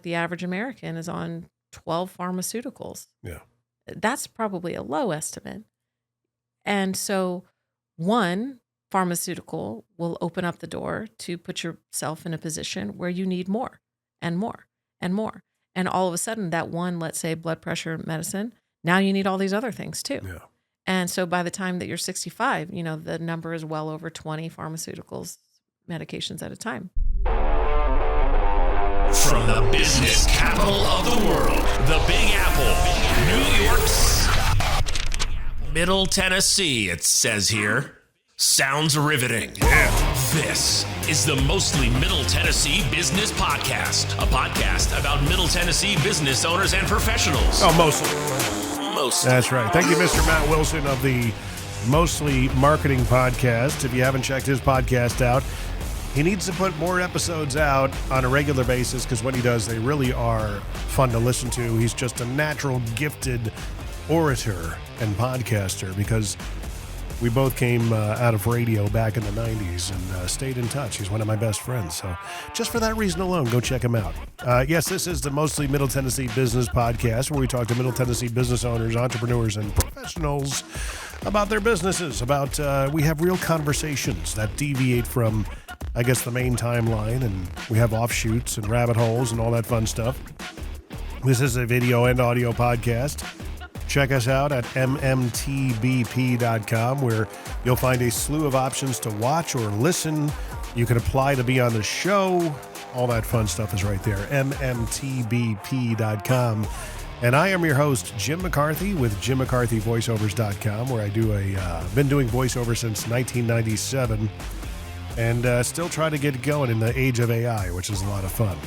the average American is on 12 pharmaceuticals. Yeah. That's probably a low estimate. And so one pharmaceutical will open up the door to put yourself in a position where you need more and more and more. And all of a sudden that one, let's say blood pressure medicine, now you need all these other things too. Yeah. And so by the time that you're 65, the number is well over 20 pharmaceuticals, medications at a time. From the business capital of the world, the Big Apple, New York's Middle Tennessee, it says here. Sounds riveting. Yeah. This is the Mostly Middle Tennessee Business Podcast, a podcast about Middle Tennessee business owners and professionals. Oh, mostly. Mostly. That's right. Thank you, Mr. Matt Wilson of the Mostly Marketing Podcast. If you haven't checked his podcast out, he needs to put more episodes out on a regular basis because when he does, they really are fun to listen to. He's just a natural, gifted orator and podcaster because we both came out of radio back in the 90s and stayed in touch. He's one of my best friends. So just for that reason alone, go check him out. Yes, this is the Mostly Middle Tennessee Business Podcast where we talk to Middle Tennessee business owners, entrepreneurs, and professionals about their businesses. We have real conversations that deviate from, I guess, the main timeline, and we have offshoots and rabbit holes and all that fun stuff. This is a video and audio podcast. Check us out at MMTBP.com, where you'll find a slew of options to watch or listen. You can apply to be on the show. All that fun stuff is right there, MMTBP.com. And I am your host, Jim McCarthy, with JimMcCarthyVoiceovers.com, where I been doing voiceover since 1997, and still try to get going in the age of AI, which is a lot of fun.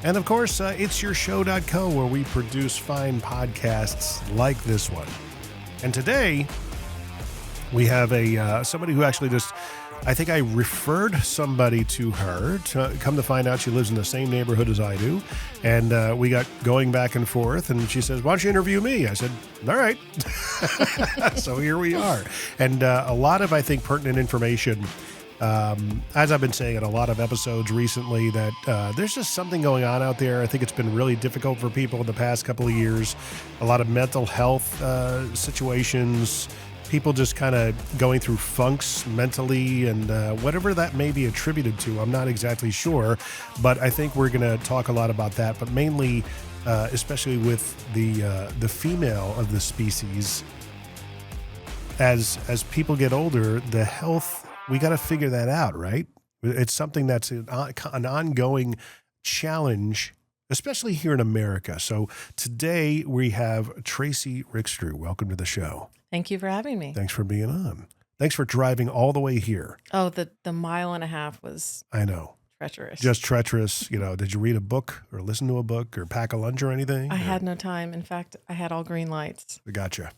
And of course, it'syourshow.co, where we produce fine podcasts like this one. And today, we have somebody who actually I think I referred somebody to her. Come to find out, she lives in the same neighborhood as I do. And we got going back and forth, and she says, why don't you interview me? I said, all right. So here we are. And a lot of, I think, pertinent information. As I've been saying in a lot of episodes recently, that there's just something going on out there. I think it's been really difficult for people in the past couple of years. A lot of mental health situations, people just kind of going through funks mentally, and whatever that may be attributed to, I'm not exactly sure. But I think we're going to talk a lot about that, but mainly, especially with the female of the species. As people get older, the health, we got to figure that out, right? It's something that's an ongoing challenge, especially here in America. So today we have Tracy Rickstrew. Welcome to the show. Thank you for having me. Thanks for being on. Thanks for driving all the way here. Oh, the mile and a half was I know. Treacherous. Just treacherous. Did you read a book or listen to a book or pack a lunch or anything? I had no time. In fact, I had all green lights. Gotcha.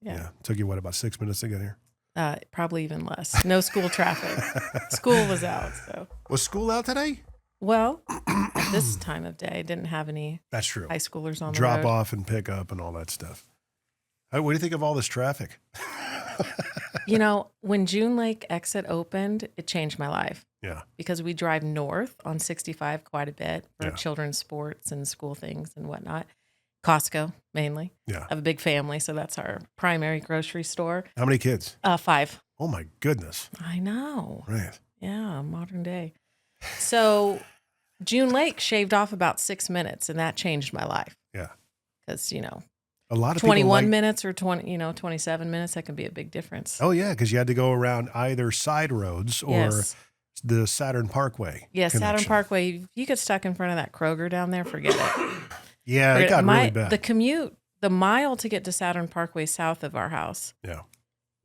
Yeah. Took you, about 6 minutes to get here? Probably even less. No school traffic. School was out. So was school out today? Well, at this time of day, didn't have any. That's true. High schoolers on the road. Drop off and pick up and all that stuff. What do you think of all this traffic? When June Lake exit opened, it changed my life. Yeah. Because we drive north on 65 quite a bit for children's sports and school things and whatnot. Costco, mainly. Yeah. I have a big family, so that's our primary grocery store. How many kids? 5. Oh, my goodness. I know. Right. Yeah, modern day. So June Lake shaved off about 6 minutes, and that changed my life. Yeah. Because, a lot of 21 minutes or 27 minutes, that can be a big difference. Oh, yeah, because you had to go around either side roads or the Saturn Parkway. Yeah, connection. Saturn Parkway. If you get stuck in front of that Kroger down there, forget it. Yeah, it got really bad. The commute, the mile to get to Saturn Parkway south of our house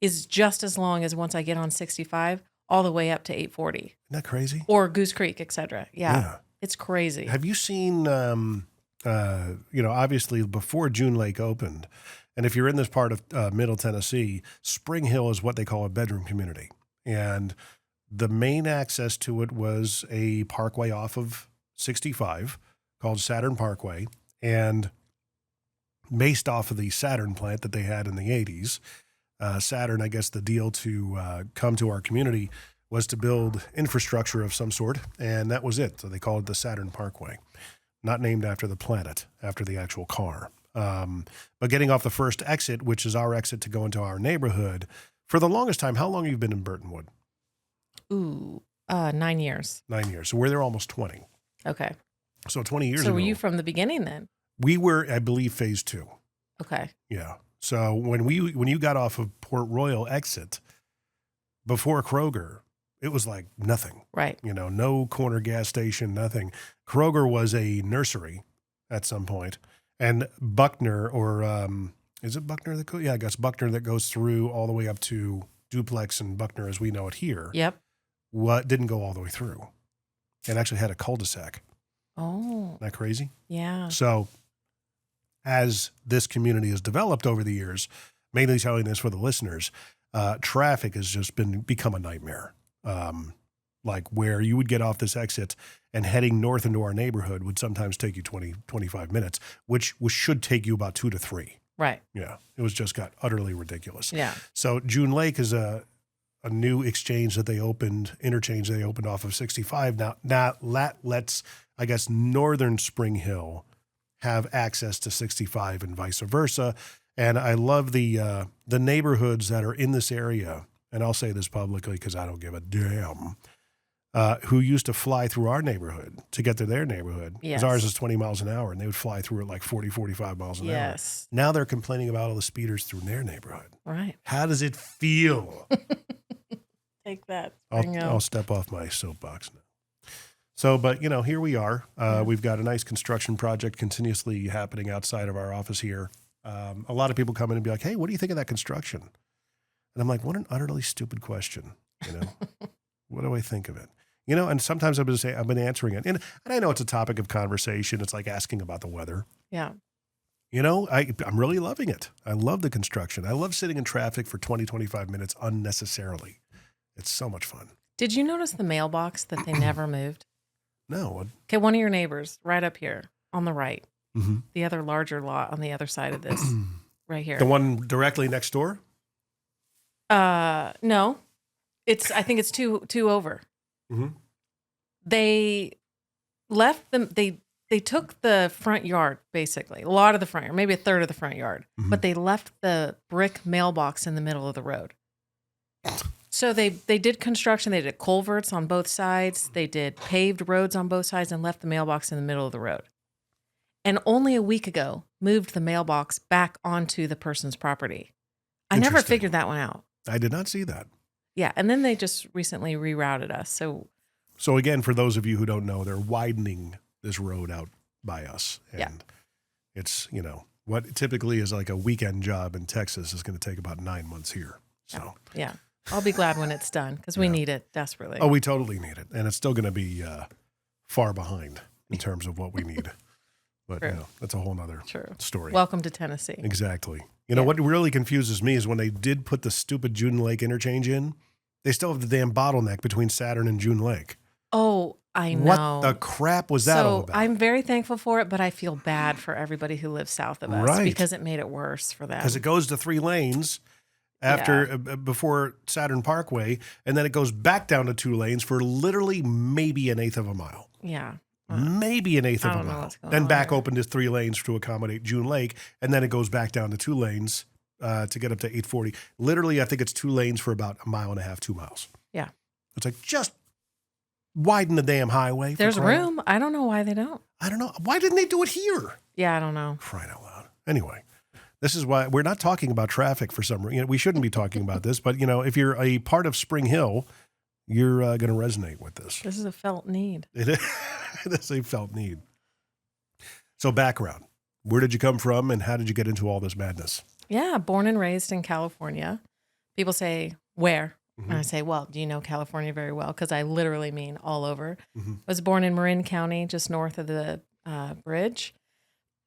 is just as long as once I get on 65 all the way up to 840. Isn't that crazy? Or Goose Creek, etc. Yeah, it's crazy. Have you seen, obviously before June Lake opened, and if you're in this part of Middle Tennessee, Spring Hill is what they call a bedroom community. And the main access to it was a parkway off of 65 called Saturn Parkway. And based off of the Saturn plant that they had in the 80s, Saturn, I guess the deal to come to our community was to build infrastructure of some sort, and that was it. So they called it the Saturn Parkway. not named after the planet, after the actual car. But getting off the first exit, which is our exit to go into our neighborhood, for the longest time, how long have you been in Burtonwood? Ooh, 9 years. 9 years. So we're there almost 20. Okay. So 20 years ago. So were you from the beginning then? We were, I believe, phase 2. Okay. Yeah. So when you got off of Port Royal exit, before Kroger, it was like nothing. Right. No corner gas station, nothing. Kroger was a nursery at some point. And Buckner, or is it Buckner that goes? Yeah, I guess Buckner that goes through all the way up to Duplex and Buckner as we know it here. Yep. What didn't go all the way through. It actually had a cul-de-sac. Oh. Isn't that crazy? Yeah. So as this community has developed over the years, mainly telling this for the listeners, traffic has just become a nightmare. Like where you would get off this exit and heading north into our neighborhood would sometimes take you 20, 25 minutes, which should take you about 2 to 3. Right. Yeah. It got utterly ridiculous. Yeah. So June Lake is a new interchange they opened off of 65. Now that lets, I guess, Northern Spring Hill have access to 65 and vice versa. And I love the neighborhoods that are in this area. And I'll say this publicly because I don't give a damn. Who used to fly through our neighborhood to get to their neighborhood. Yes. Because ours is 20 miles an hour, and they would fly through at like 40, 45 miles an hour. Yes. Now they're complaining about all the speeders through their neighborhood. Right. How does it feel? Take that. I'll step off my soapbox now. So, but, here we are. We've got a nice construction project continuously happening outside of our office here. A lot of people come in and be like, hey, what do you think of that construction? And I'm like, what an utterly stupid question. What do I think of it? And sometimes I've been answering it. And I know it's a topic of conversation. It's like asking about the weather. Yeah. I'm really loving it. I love the construction. I love sitting in traffic for 20, 25 minutes unnecessarily. It's so much fun. Did you notice the mailbox that they never moved? No. Okay, one of your neighbors right up here on the right. Mm-hmm. The other larger lot on the other side of this right here. The one directly next door? No. I think it's two over. Mm-hmm. They left them. They took the front yard, basically, a lot of the front yard, maybe a third of the front yard, but they left the brick mailbox in the middle of the road. So they did construction. They did culverts on both sides. They did paved roads on both sides and left the mailbox in the middle of the road. And only a week ago, moved the mailbox back onto the person's property. I never figured that one out. I did not see that. Yeah, and then they just recently rerouted us. So again, for those of you who don't know, they're widening this road out by us. And it's, what typically is like a weekend job in Texas is going to take about 9 months here. So yeah. I'll be glad when it's done because we need it desperately. Oh, we totally need it. And it's still going to be far behind in terms of what we need. But that's a whole nother story. Welcome to Tennessee. Exactly. What really confuses me is when they did put the stupid June Lake interchange in, they still have the damn bottleneck between Saturn and June Lake. Oh, I know. What the crap was that all about? I'm very thankful for it, but I feel bad for everybody who lives south of us because it made it worse for them. Because it goes to 3 lanes before Saturn Parkway, and then it goes back down to 2 lanes for literally maybe an eighth of a mile. Yeah. Maybe an eighth of a mile. Then back open to 3 lanes to accommodate June Lake, and then it goes back down to 2 lanes to get up to 840. Literally, I think it's 2 lanes for about 1.5 miles, 2 miles. Yeah. It's like, just widen the damn highway. There's room. I don't know why they don't. I don't know. Why didn't they do it here? Yeah, I don't know. Crying out loud. Anyway, this is why we're not talking about traffic for some reason. We shouldn't be talking about this, but, if you're a part of Spring Hill, you're going to resonate with this. This is a felt need. It is a felt need. So background, where did you come from and how did you get into all this madness? Yeah, born and raised in California. People say, where? And I say, well, do you know California very well? Because I literally mean all over. I was born in Marin County, just north of the bridge.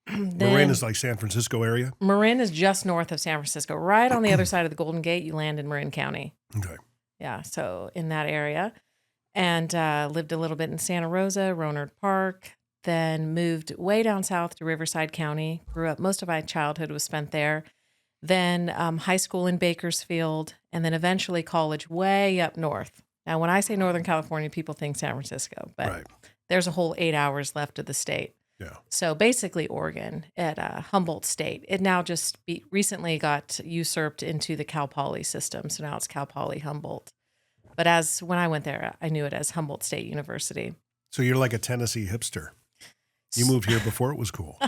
Marin is like San Francisco area? Marin is just north of San Francisco. Right on the other side of the Golden Gate, you land in Marin County. Okay. Yeah, so in that area. And lived a little bit in Santa Rosa, Rohnert Park, then moved way down south to Riverside County. Grew up, most of my childhood was spent there. Then high school in Bakersfield, and then eventually college way up north. Now, when I say Northern California, people think San Francisco, but there's a whole 8 hours left of the state. Yeah. So basically Oregon at Humboldt State. It now just recently got usurped into the Cal Poly system. So now it's Cal Poly Humboldt. But when I went there, I knew it as Humboldt State University. So you're like a Tennessee hipster. You moved here before it was cool.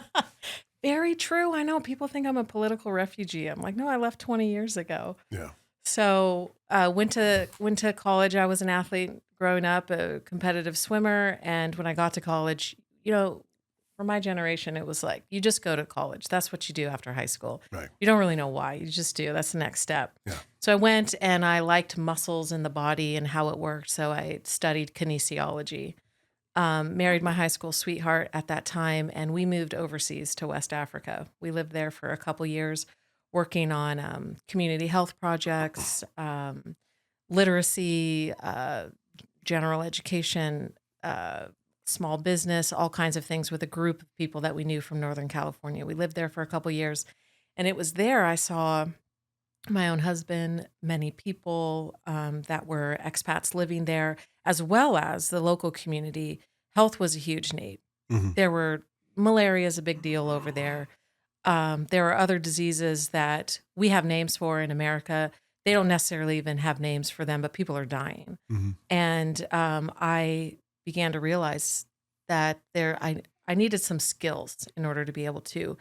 Very true. I know people think I'm a political refugee. I'm like, no, I left 20 years ago. Yeah. So went to college. I was an athlete growing up, a competitive swimmer. And when I got to college, for my generation, it was like, you just go to college. That's what you do after high school. Right. You don't really know why. You just do. That's the next step. Yeah. So I went and I liked muscles in the body and how it worked. So I studied kinesiology. Married my high school sweetheart at that time, and we moved overseas to West Africa. We lived there for a couple years, working on community health projects, literacy, general education, small business, all kinds of things with a group of people that we knew from Northern California. We lived there for a couple years, and it was there I saw my own husband, many people that were expats living there, as well as the local community. Health was a huge need. Mm-hmm. Malaria is a big deal over there. There are other diseases that we have names for in America. They don't necessarily even have names for them, but people are dying. Mm-hmm. And I began to realize that I needed some skills in order to be able to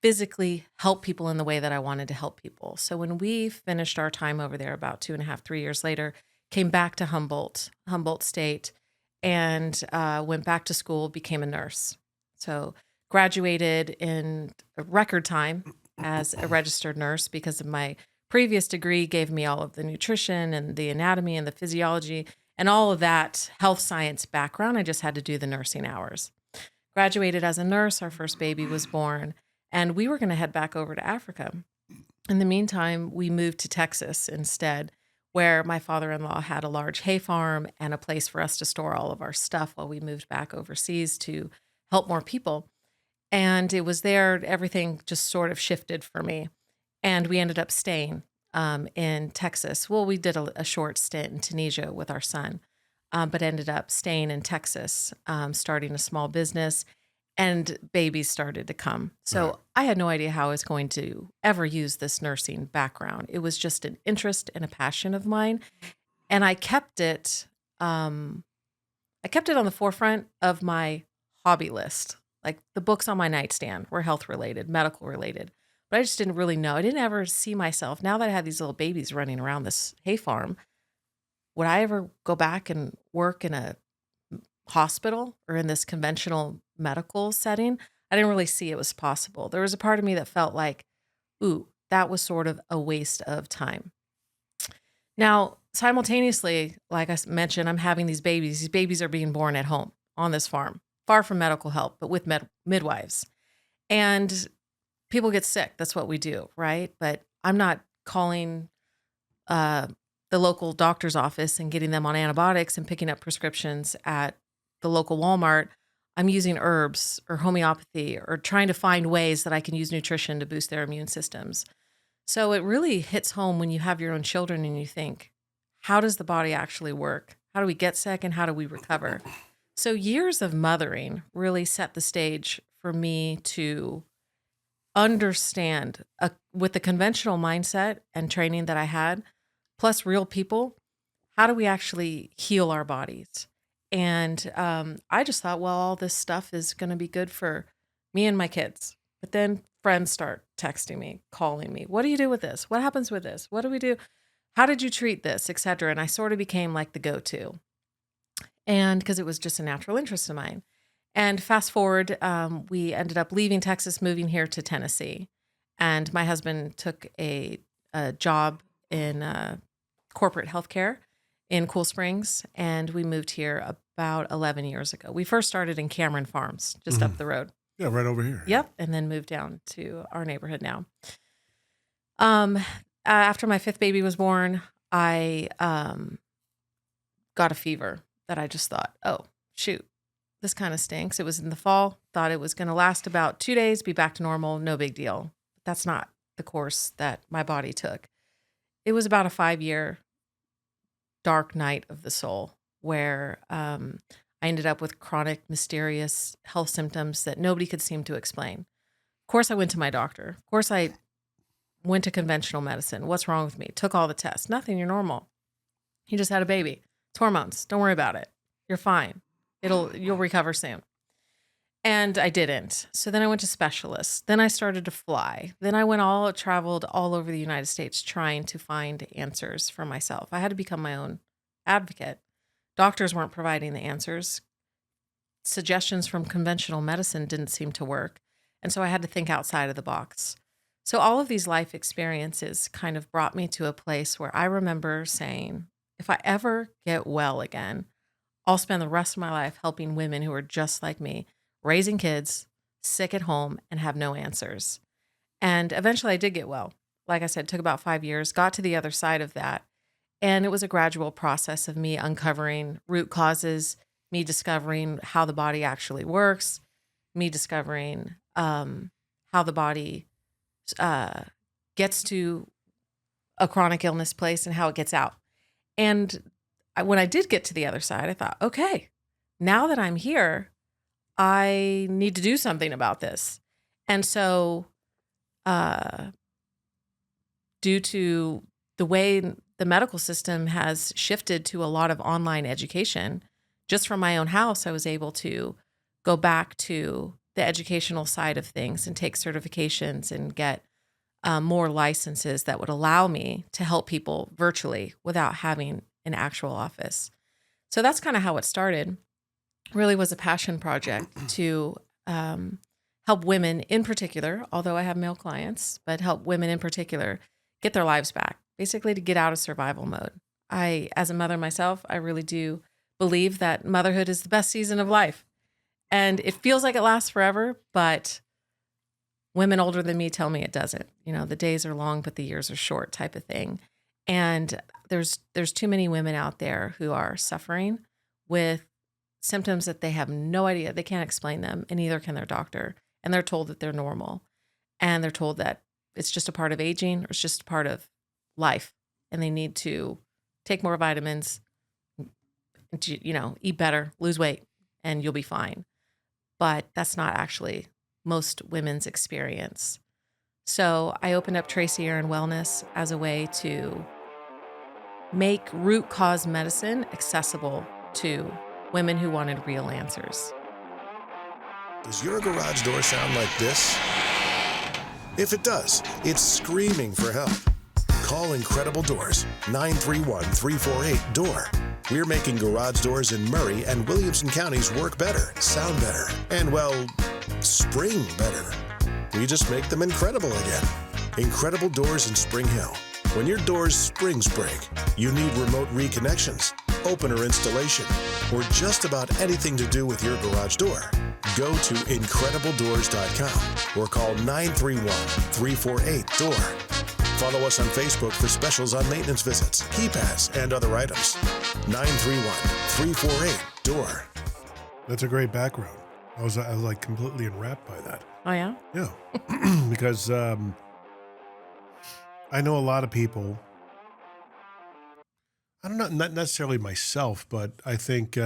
physically help people in the way that I wanted to help people. So when we finished our time over there about 2.5, 3 years later, came back to Humboldt State, and went back to school, became a nurse. So graduated in a record time as a registered nurse because of my previous degree gave me all of the nutrition and the anatomy and the physiology and all of that health science background. I just had to do the nursing hours. Graduated as a nurse. Our first baby was born, and we were going to head back over to Africa. In the meantime, we moved to Texas instead, where my father-in-law had a large hay farm and a place for us to store all of our stuff while we moved back overseas to help more people. And it was there, everything just sort of shifted for me. And we ended up staying in Texas. Well, we did a short stint in Tunisia with our son, but ended up staying in Texas, starting a small business, and babies started to come. So Right. I had no idea how I was going to ever use this nursing background. It was just an interest and a passion of mine. And I kept it on the forefront of my hobby list. Like the books on my nightstand were health related, medical related, but I just didn't really know. I didn't ever see myself. Now that I had these little babies running around this hay farm, would I ever go back and work in a hospital or in this conventional medical setting? I didn't really see it was possible. There was a part of me that felt like, ooh, that was sort of a waste of time. Now, simultaneously, like I mentioned, I'm having these babies. These babies are being born at home on this farm, far from medical help, but with midwives. And people get sick. That's what we do, right? But I'm not calling the local doctor's office and getting them on antibiotics and picking up prescriptions at the local Walmart. I'm using herbs or homeopathy or trying to find ways that I can use nutrition to boost their immune systems. So it really hits home when you have your own children and you think, how does the body actually work? How do we get sick and how do we recover? So years of mothering really set the stage for me to understand with the conventional mindset and training that I had, plus real people, how do we actually heal our bodies? And I just thought, well, all this stuff is going to be good for me and my kids. But then friends start texting me, calling me. What do you do with this? What happens with this? What do we do? How did you treat this, et cetera? And I sort of became like the go-to. And because it was just a natural interest of mine. And fast forward, we ended up leaving Texas, moving here to Tennessee. And my husband took a job in corporate healthcare in Cool Springs. And we moved here about 11 years ago. We first started in Cameron Farms, just up the road. Yeah, right over here. Yep. And then moved down to our neighborhood now. After my fifth baby was born, I got a fever that I just thought, oh, shoot, this kind of stinks. It was in the fall, thought it was going to last about 2 days, be back to normal, no big deal. But that's not the course that my body took. It was about a 5-year dark night of the soul where I I ended up with chronic, mysterious health symptoms that nobody could seem to explain. Of course, I went to my doctor. Of course, I went to conventional medicine. What's wrong with me? Took all the tests. Nothing. You're normal. You just had a baby. It's hormones. Don't worry about it. You're fine. You'll recover soon. And I didn't. So then I went to specialists. Then I started to fly. Then I traveled all over the United States trying to find answers for myself. I had to become my own advocate. Doctors weren't providing the answers. Suggestions from conventional medicine didn't seem to work. And so I had to think outside of the box. So all of these life experiences kind of brought me to a place where I remember saying, if I ever get well again, I'll spend the rest of my life helping women who are just like me, raising kids, sick at home, and have no answers. And eventually I did get well. Like I said, it took about 5 years, got to the other side of that. And it was a gradual process of me uncovering root causes, me discovering how the body actually works, me discovering how the body gets to a chronic illness place and how it gets out. And when I did get to the other side, I thought, okay, now that I'm here, I need to do something about this. And so due to the way the medical system has shifted to a lot of online education, just from my own house, I was able to go back to the educational side of things and take certifications and get more licenses that would allow me to help people virtually without having an actual office. So that's kind of how it started. Really was a passion project to help women in particular, although I have male clients, but help women in particular get their lives back, basically to get out of survival mode. As a mother myself, I really do believe that motherhood is the best season of life. And it feels like it lasts forever, but women older than me tell me it doesn't. You know, the days are long, but the years are short type of thing. And there's too many women out there who are suffering with symptoms that they have no idea. They can't explain them, and neither can their doctor. And they're told that they're normal. And they're told that it's just a part of aging or it's just a part of life. And they need to take more vitamins, eat better, lose weight, and you'll be fine. But that's not actually most women's experience. So I opened up Tracy Erin Wellness as a way to make root cause medicine accessible to women who wanted real answers. Does your garage door sound like this? If it does, it's screaming for help. Call Incredible Doors, 931-348-DOOR. We're making garage doors in Murray and Williamson counties work better, sound better, and, well, spring better. We just make them incredible again. Incredible Doors in Spring Hill. When your door's springs break, you need remote reconnections, opener installation, or just about anything to do with your garage door, go to IncredibleDoors.com or call 931-348-DOOR. Follow us on Facebook for specials on maintenance visits, keypads, and other items. 931-348-DOOR. That's a great background. I was like completely enwrapped by that. Oh, yeah? Yeah. Because I know a lot of people, I don't know, not necessarily myself, but I think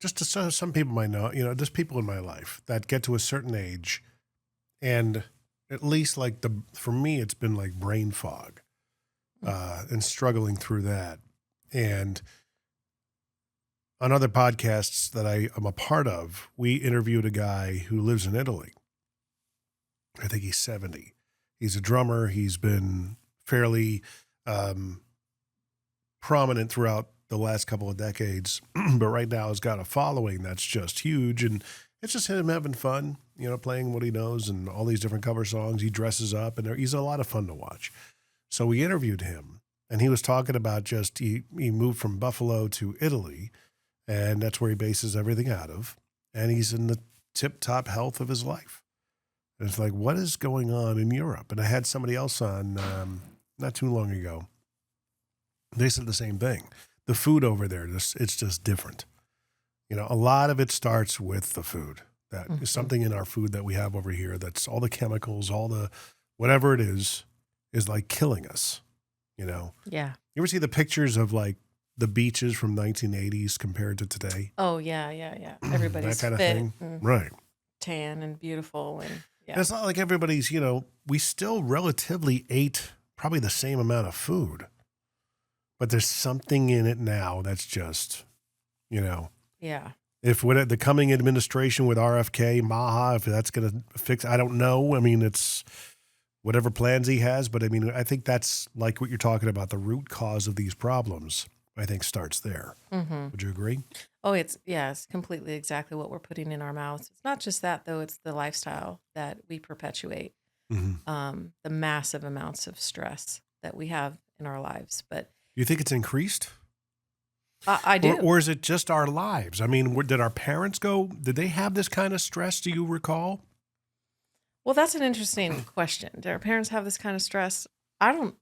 just some people might know, just people in my life that get to a certain age and at least for me, it's been like brain fog and struggling through that. And on other podcasts that I am a part of, we interviewed a guy who lives in Italy. I think he's 70. He's a drummer. He's been fairly prominent throughout the last couple of decades, but right now has got a following that's just huge. And it's just him having fun, playing what he knows and all these different cover songs. He dresses up and he's a lot of fun to watch. So we interviewed him and he was talking about he moved from Buffalo to Italy, and that's where he bases everything out of. And he's in the tip-top health of his life. And it's like, what is going on in Europe? And I had somebody else on not too long ago. They said the same thing. The food over there, it's just different. A lot of it starts with the food. That is something in our food that we have over here that's all the chemicals, all the whatever it is like killing us, Yeah. You ever see the pictures of like the beaches from 1980s compared to today? Oh yeah. Everybody's that kind of fit thing, and right? tan and beautiful, and And it's not like everybody's. We still relatively ate probably the same amount of food, but there's something in it now that's just, yeah. If what the coming administration with RFK, Maha, if that's going to fix, I don't know. I mean, it's whatever plans he has, but I mean, I think that's like what you're talking about. The root cause of these problems, I think, starts there. Mm-hmm. Would you agree? Oh, it's completely exactly what we're putting in our mouths. It's not just that though; it's the lifestyle that we perpetuate, the massive amounts of stress that we have in our lives. But You think it's increased? I do. Or is it just our lives? I mean, did our parents did they have this kind of stress? Do you recall? Well, that's an interesting question. Do our parents have this kind of stress? I don't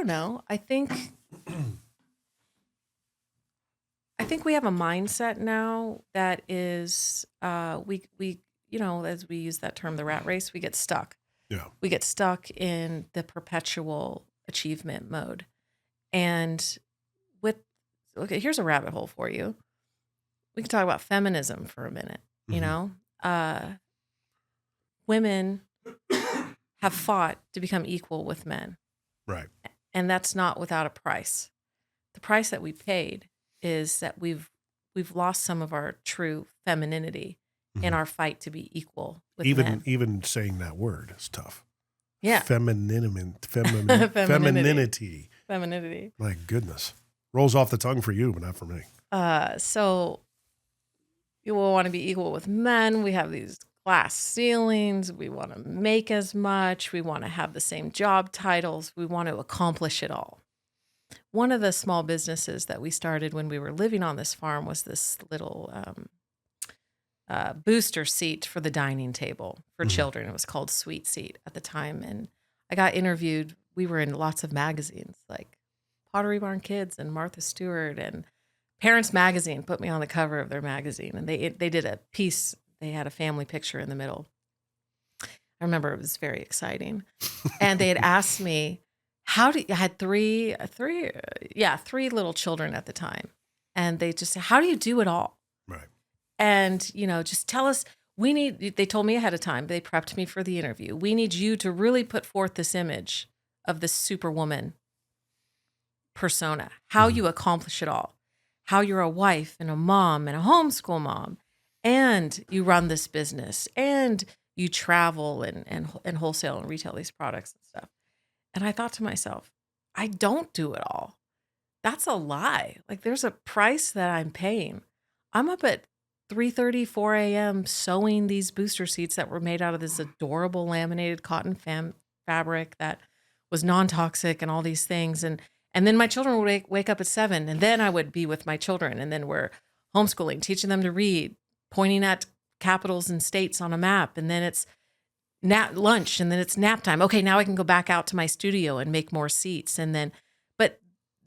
know. I think we have a mindset now that is we as we use that term, the rat race, we get stuck. Yeah. We get stuck in the perpetual achievement mode. And here's a rabbit hole for you. We can talk about feminism for a minute. Women have fought to become equal with men. Right. And that's not without a price. The price that we paid is that we've lost some of our true femininity in our fight to be equal with men. Even saying that word is tough. Yeah. Femininity. Femininity. My goodness. Rolls off the tongue for you, but not for me. So you will want to be equal with men. We have these glass ceilings. We want to make as much. We want to have the same job titles. We want to accomplish it all. One of the small businesses that we started when we were living on this farm was this little booster seat for the dining table for children. It was called Sweet Seat at the time. And I got interviewed. We were in lots of magazines like Pottery Barn Kids and Martha Stewart, and Parents Magazine put me on the cover of their magazine. And they did a piece. They had a family picture in the middle. I remember it was very exciting. And they had asked me, I had three little children at the time. And they just said, how do you do it all? Right. And, just tell us, they told me ahead of time, they prepped me for the interview. We need you to really put forth this image of this superwoman persona, how you accomplish it all, how you're a wife and a mom and a homeschool mom, and you run this business and you travel and wholesale and retail these products and stuff. And I thought to myself, I don't do it all. That's a lie. Like, there's a price that I'm paying. I'm up at 3:30, 4 a.m. sewing these booster seats that were made out of this adorable laminated cotton fabric that was non-toxic and all these things. And then my children would wake up at 7, and then I would be with my children. And then we're homeschooling, teaching them to read, pointing at capitals and states on a map. And then it's lunch, and then it's nap time. Okay, now I can go back out to my studio and make more seats. But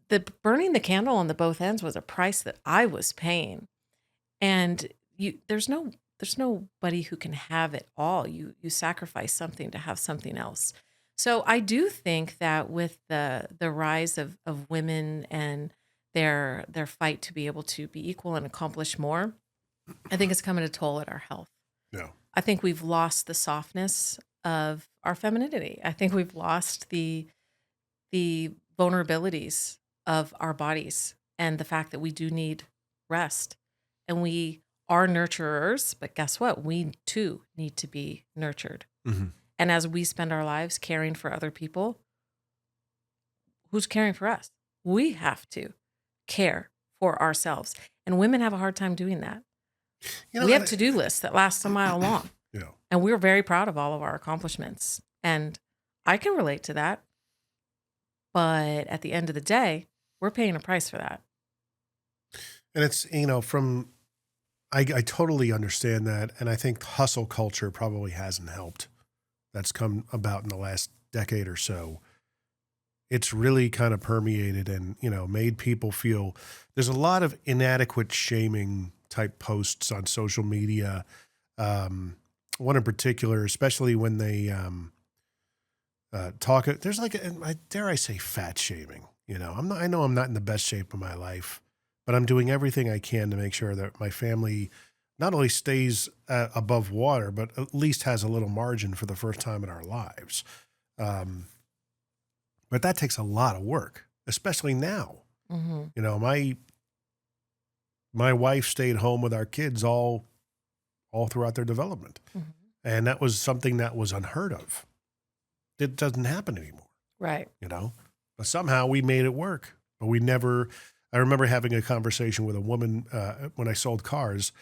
the burning the candle on the both ends was a price that I was paying. And there's nobody who can have it all. You sacrifice something to have something else. So I do think that with the rise of women and their fight to be able to be equal and accomplish more, I think it's coming to toll at our health. Yeah. I think we've lost the softness of our femininity. I think we've lost the vulnerabilities of our bodies and the fact that we do need rest. And we are nurturers, but guess what? We too need to be nurtured. Mm-hmm. And as we spend our lives caring for other people, who's caring for us? We have to care for ourselves. And women have a hard time doing that. We have to-do lists that last a mile long. Yeah. And we're very proud of all of our accomplishments. And I can relate to that. But at the end of the day, we're paying a price for that. And it's, I totally understand that. And I think hustle culture probably hasn't helped. That's come about in the last decade or so. It's really kind of permeated and, made people feel there's a lot of inadequate shaming type posts on social media. One in particular, especially when they talk, there's dare I say fat shaming, I know I'm not in the best shape of my life, but I'm doing everything I can to make sure that my family not only stays above water, but at least has a little margin for the first time in our lives. But that takes a lot of work, especially now. Mm-hmm. My wife stayed home with our kids all throughout their development. Mm-hmm. And that was something that was unheard of. It doesn't happen anymore. Right. But somehow we made it work. But I remember having a conversation with a woman when I sold cars.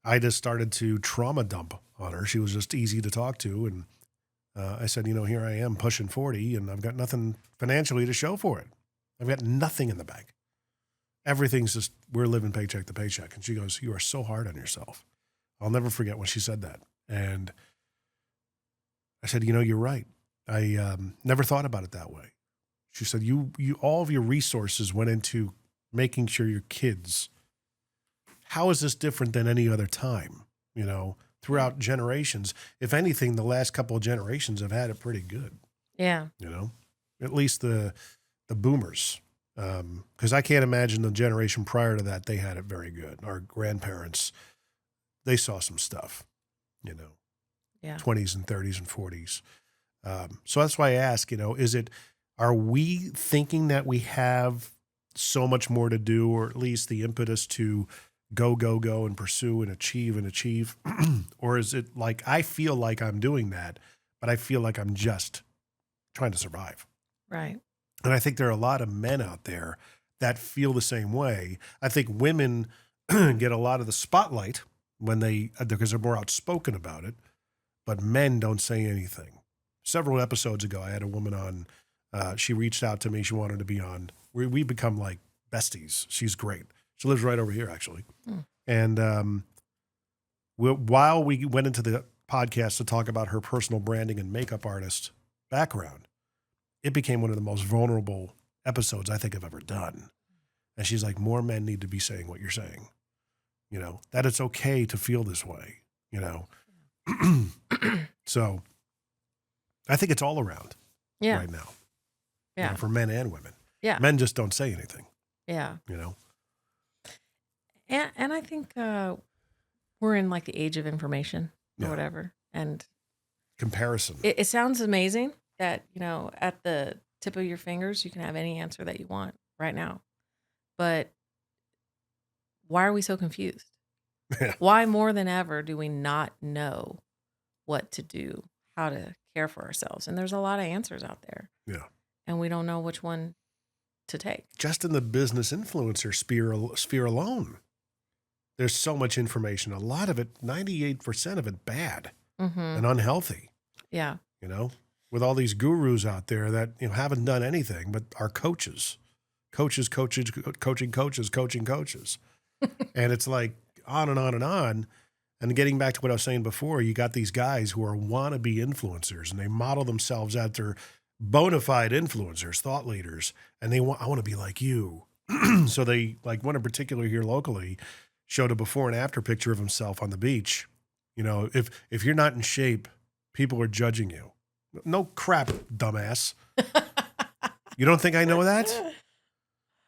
I just started to trauma dump on her. She was just easy to talk to. And I said, here I am pushing 40 and I've got nothing financially to show for it. I've got nothing in the bank. Everything's just, we're living paycheck to paycheck. And she goes, you are so hard on yourself. I'll never forget when she said that. And I said, you're right. I never thought about it that way. She said, you all of your resources went into making sure your kids, how is this different than any other time, throughout generations? If anything, the last couple of generations have had it pretty good. Yeah. At least the boomers. Because I can't imagine the generation prior to that, they had it very good. Our grandparents, they saw some stuff, yeah. 20s and 30s and 40s. So that's why I ask, are we thinking that we have so much more to do, or at least the impetus to go and pursue and achieve? Or is it like, I feel like I'm doing that, but I feel like I'm just trying to survive. Right. And I think there are a lot of men out there that feel the same way. I think women get a lot of the spotlight because they're more outspoken about it, but men don't say anything. Several episodes ago, I had a woman on. She reached out to me. She wanted to be on. We become like besties. She's great. She lives right over here, actually. And while we went into the podcast to talk about her personal branding and makeup artist background, it became one of the most vulnerable episodes I think I've ever done. And she's like, more men need to be saying what you're saying, that it's okay to feel this way, So I think it's all around right now. Yeah. For men and women. Yeah. Men just don't say anything. Yeah. And I think we're in like the age of information or whatever. And comparison. It sounds amazing that, at the tip of your fingers, you can have any answer that you want right now. But why are we so confused? Yeah. Why more than ever do we not know what to do, how to care for ourselves? And there's a lot of answers out there. Yeah. And we don't know which one to take. Just in the business influencer sphere alone, there's so much information. A lot of it, 98% of it, bad and unhealthy. Yeah. With all these gurus out there that haven't done anything but are coaches, coaching coaches. And it's like on and on and on. And getting back to what I was saying before, you got these guys who are wannabe influencers, and they model themselves after bona fide influencers, thought leaders, and I want to be like you. So they, like one in particular here locally, showed a before and after picture of himself on the beach. If you're not in shape, people are judging you. No crap, dumbass. You don't think I know that?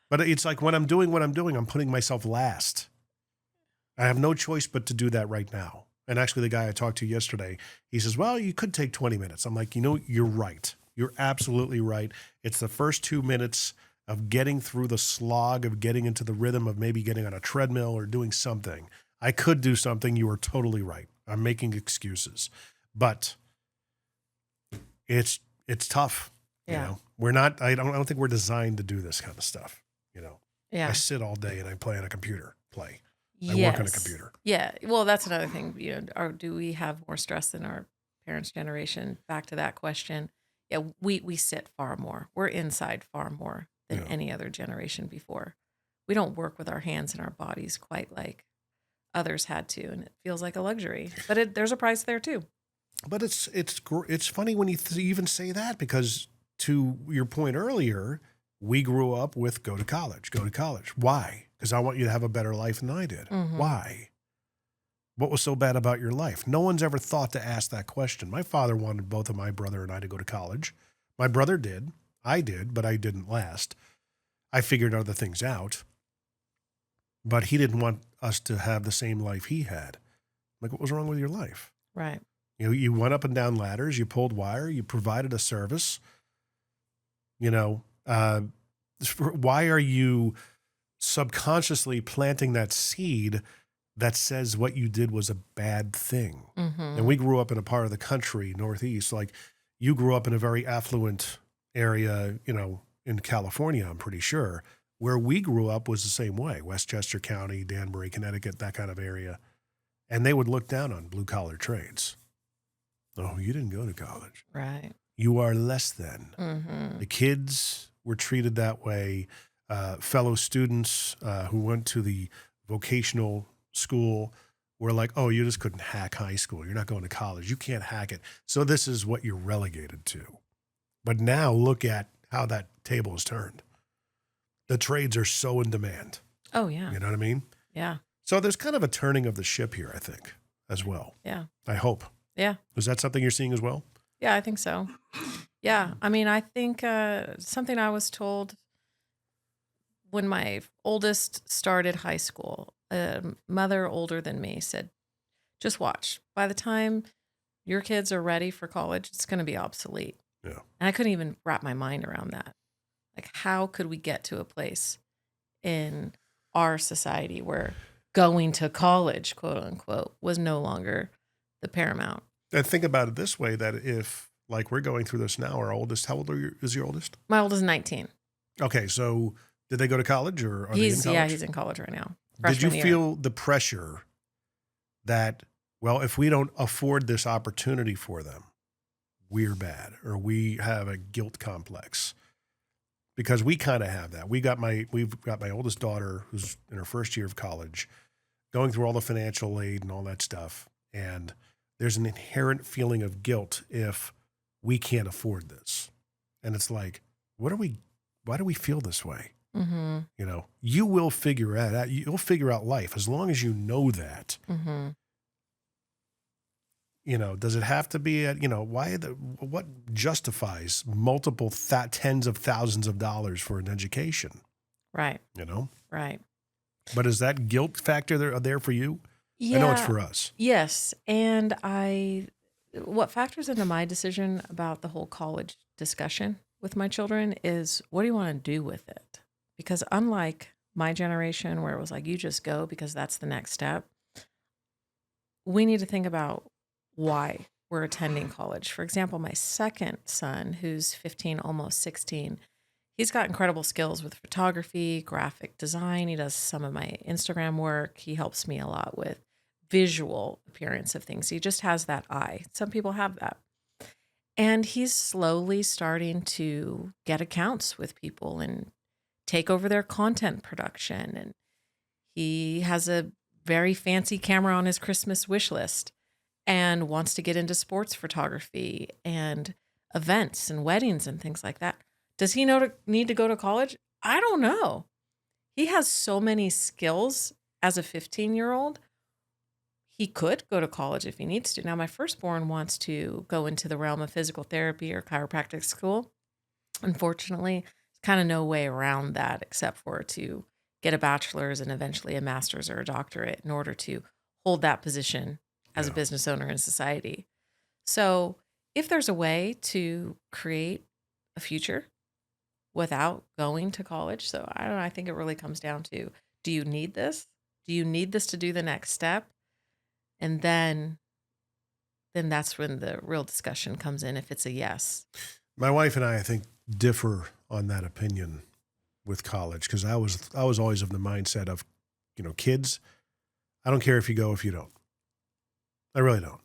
But it's like when I'm doing what I'm doing, I'm putting myself last. I have no choice but to do that right now. And actually, the guy I talked to yesterday, he says, well, you could take 20 minutes. I'm like, you're right. You're absolutely right. It's the first 2 minutes of getting through the slog of getting into the rhythm of maybe getting on a treadmill or doing something. I could do something. You are totally right. I'm making excuses. But it's tough. Yeah. We're not, I don't think we're designed to do this kind of stuff. Yeah. I sit all day and I play on a computer, I Yes. work on a computer. Yeah. Well, that's another thing. Do we have more stress than our parents' generation? Back to that question. Yeah, we sit far more. We're inside far more than any other generation before. We don't work with our hands and our bodies quite like others had to, and it feels like a luxury. But there's a price there too. But it's funny when you even say that, because to your point earlier, we grew up with go to college. Why? Because I want you to have a better life than I did. Mm-hmm. Why? What was so bad about your life? No one's ever thought to ask that question. My father wanted both of my brother and I to go to college. My brother did. I did, but I didn't last. I figured other things out, but he didn't want us to have the same life he had. Like, what was wrong with your life? Right. You know, you went up and down ladders, you pulled wire, you provided a service. You know, why are you subconsciously planting that seed that says what you did was a bad thing? Mm-hmm. And we grew up in a part of the country, Northeast, like you grew up in a very affluent area, you know, in California, I'm pretty sure. Where we grew up was the same way, Westchester County, Danbury, Connecticut, that kind of area. And they would look down on blue-collar trades. Oh, you didn't go to college. Right. You are less than. Mm-hmm. The kids were treated that way. Fellow students who went to the vocational school were like, oh, you just couldn't hack high school. You're not going to college. You can't hack it. So this is what you're relegated to. But now look at how that table is turned. The trades are so in demand. Oh, yeah. You know what I mean? Yeah. So there's kind of a turning of the ship here, I think, as well. Yeah. I hope. Yeah. Is that something you're seeing as well? Yeah, I think so. Yeah. I mean, I think something I was told when my oldest started high school, a mother older than me said, just watch. By the time your kids are ready for college, it's going to be obsolete. Yeah. And I couldn't even wrap my mind around that. Like, how could we get to a place in our society where going to college, quote unquote, was no longer the paramount? And think about it this way, that if, like, we're going through this now, our oldest, how old is your oldest? My oldest is 19. Okay, so did they go to college or are they in college? Yeah, he's in college right now. Did you Freshman year. feel the pressure that, well, if we don't afford this opportunity for them, we're bad, or we have a guilt complex? Because we kind of have that. We've got my oldest daughter who's in her first year of college, going through all the financial aid and all that stuff. And there's an inherent feeling of guilt if we can't afford this. And it's like, why do we feel this way? Mm-hmm. You know, you will figure it out. You'll figure out life as long as you know that. Mm-hmm. You know, does it have to be at, you know, what justifies multiple tens of thousands of dollars for an education? Right. You know? Right. But is that guilt factor there for you? Yeah. I know it's for us. Yes. And what factors into my decision about the whole college discussion with my children is, what do you want to do with it? Because unlike my generation where it was like, you just go because that's the next step, we need to think about why we're attending college. For example, my second son, who's 15, almost 16, he's got incredible skills with photography, graphic design. He does some of my Instagram work. He helps me a lot with visual appearance of things. He just has that eye. Some people have that. And he's slowly starting to get accounts with people and take over their content production. And he has a very fancy camera on his Christmas wish list and wants to get into sports photography and events and weddings and things like that. Does he need to go to college? I don't know. He has so many skills as a 15-year-old. He could go to college if he needs to. Now, my firstborn wants to go into the realm of physical therapy or chiropractic school. Unfortunately, there's kind of no way around that except for to get a bachelor's and eventually a master's or a doctorate in order to hold that position as a business owner in society. So if there's a way to create a future without going to college, so I don't know, I think it really comes down to, do you need this? Do you need this to do the next step? And then that's when the real discussion comes in, if it's a yes. My wife and I think, differ on that opinion with college, because I was always of the mindset of, you know, kids, I don't care if you go, if you don't. I really don't.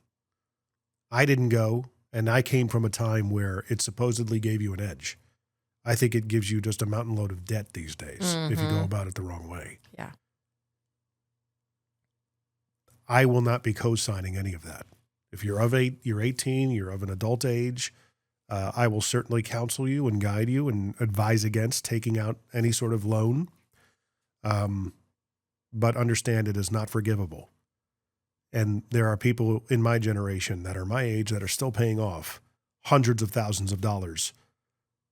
I didn't go, and I came from a time where it supposedly gave you an edge. I think it gives you just a mountain load of debt these days if you go about it the wrong way. Yeah. I will not be co-signing any of that. If you're 18, you're of an adult age, I will certainly counsel you and guide you and advise against taking out any sort of loan. But understand it is not forgivable. And there are people in my generation that are my age that are still paying off hundreds of thousands of dollars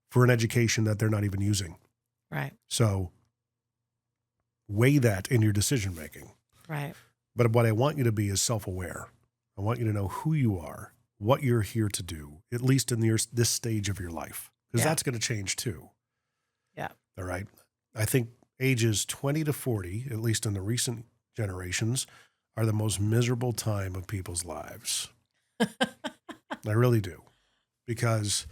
for an education that they're not even using. Right. So weigh that in your decision making. Right. But what I want you to be is self-aware. I want you to know who you are, what you're here to do, at least in this stage of your life, because that's going to change too. Yeah. All right. I think ages 20 to 40, at least in the recent generations, are the most miserable time of people's lives. I really do. Because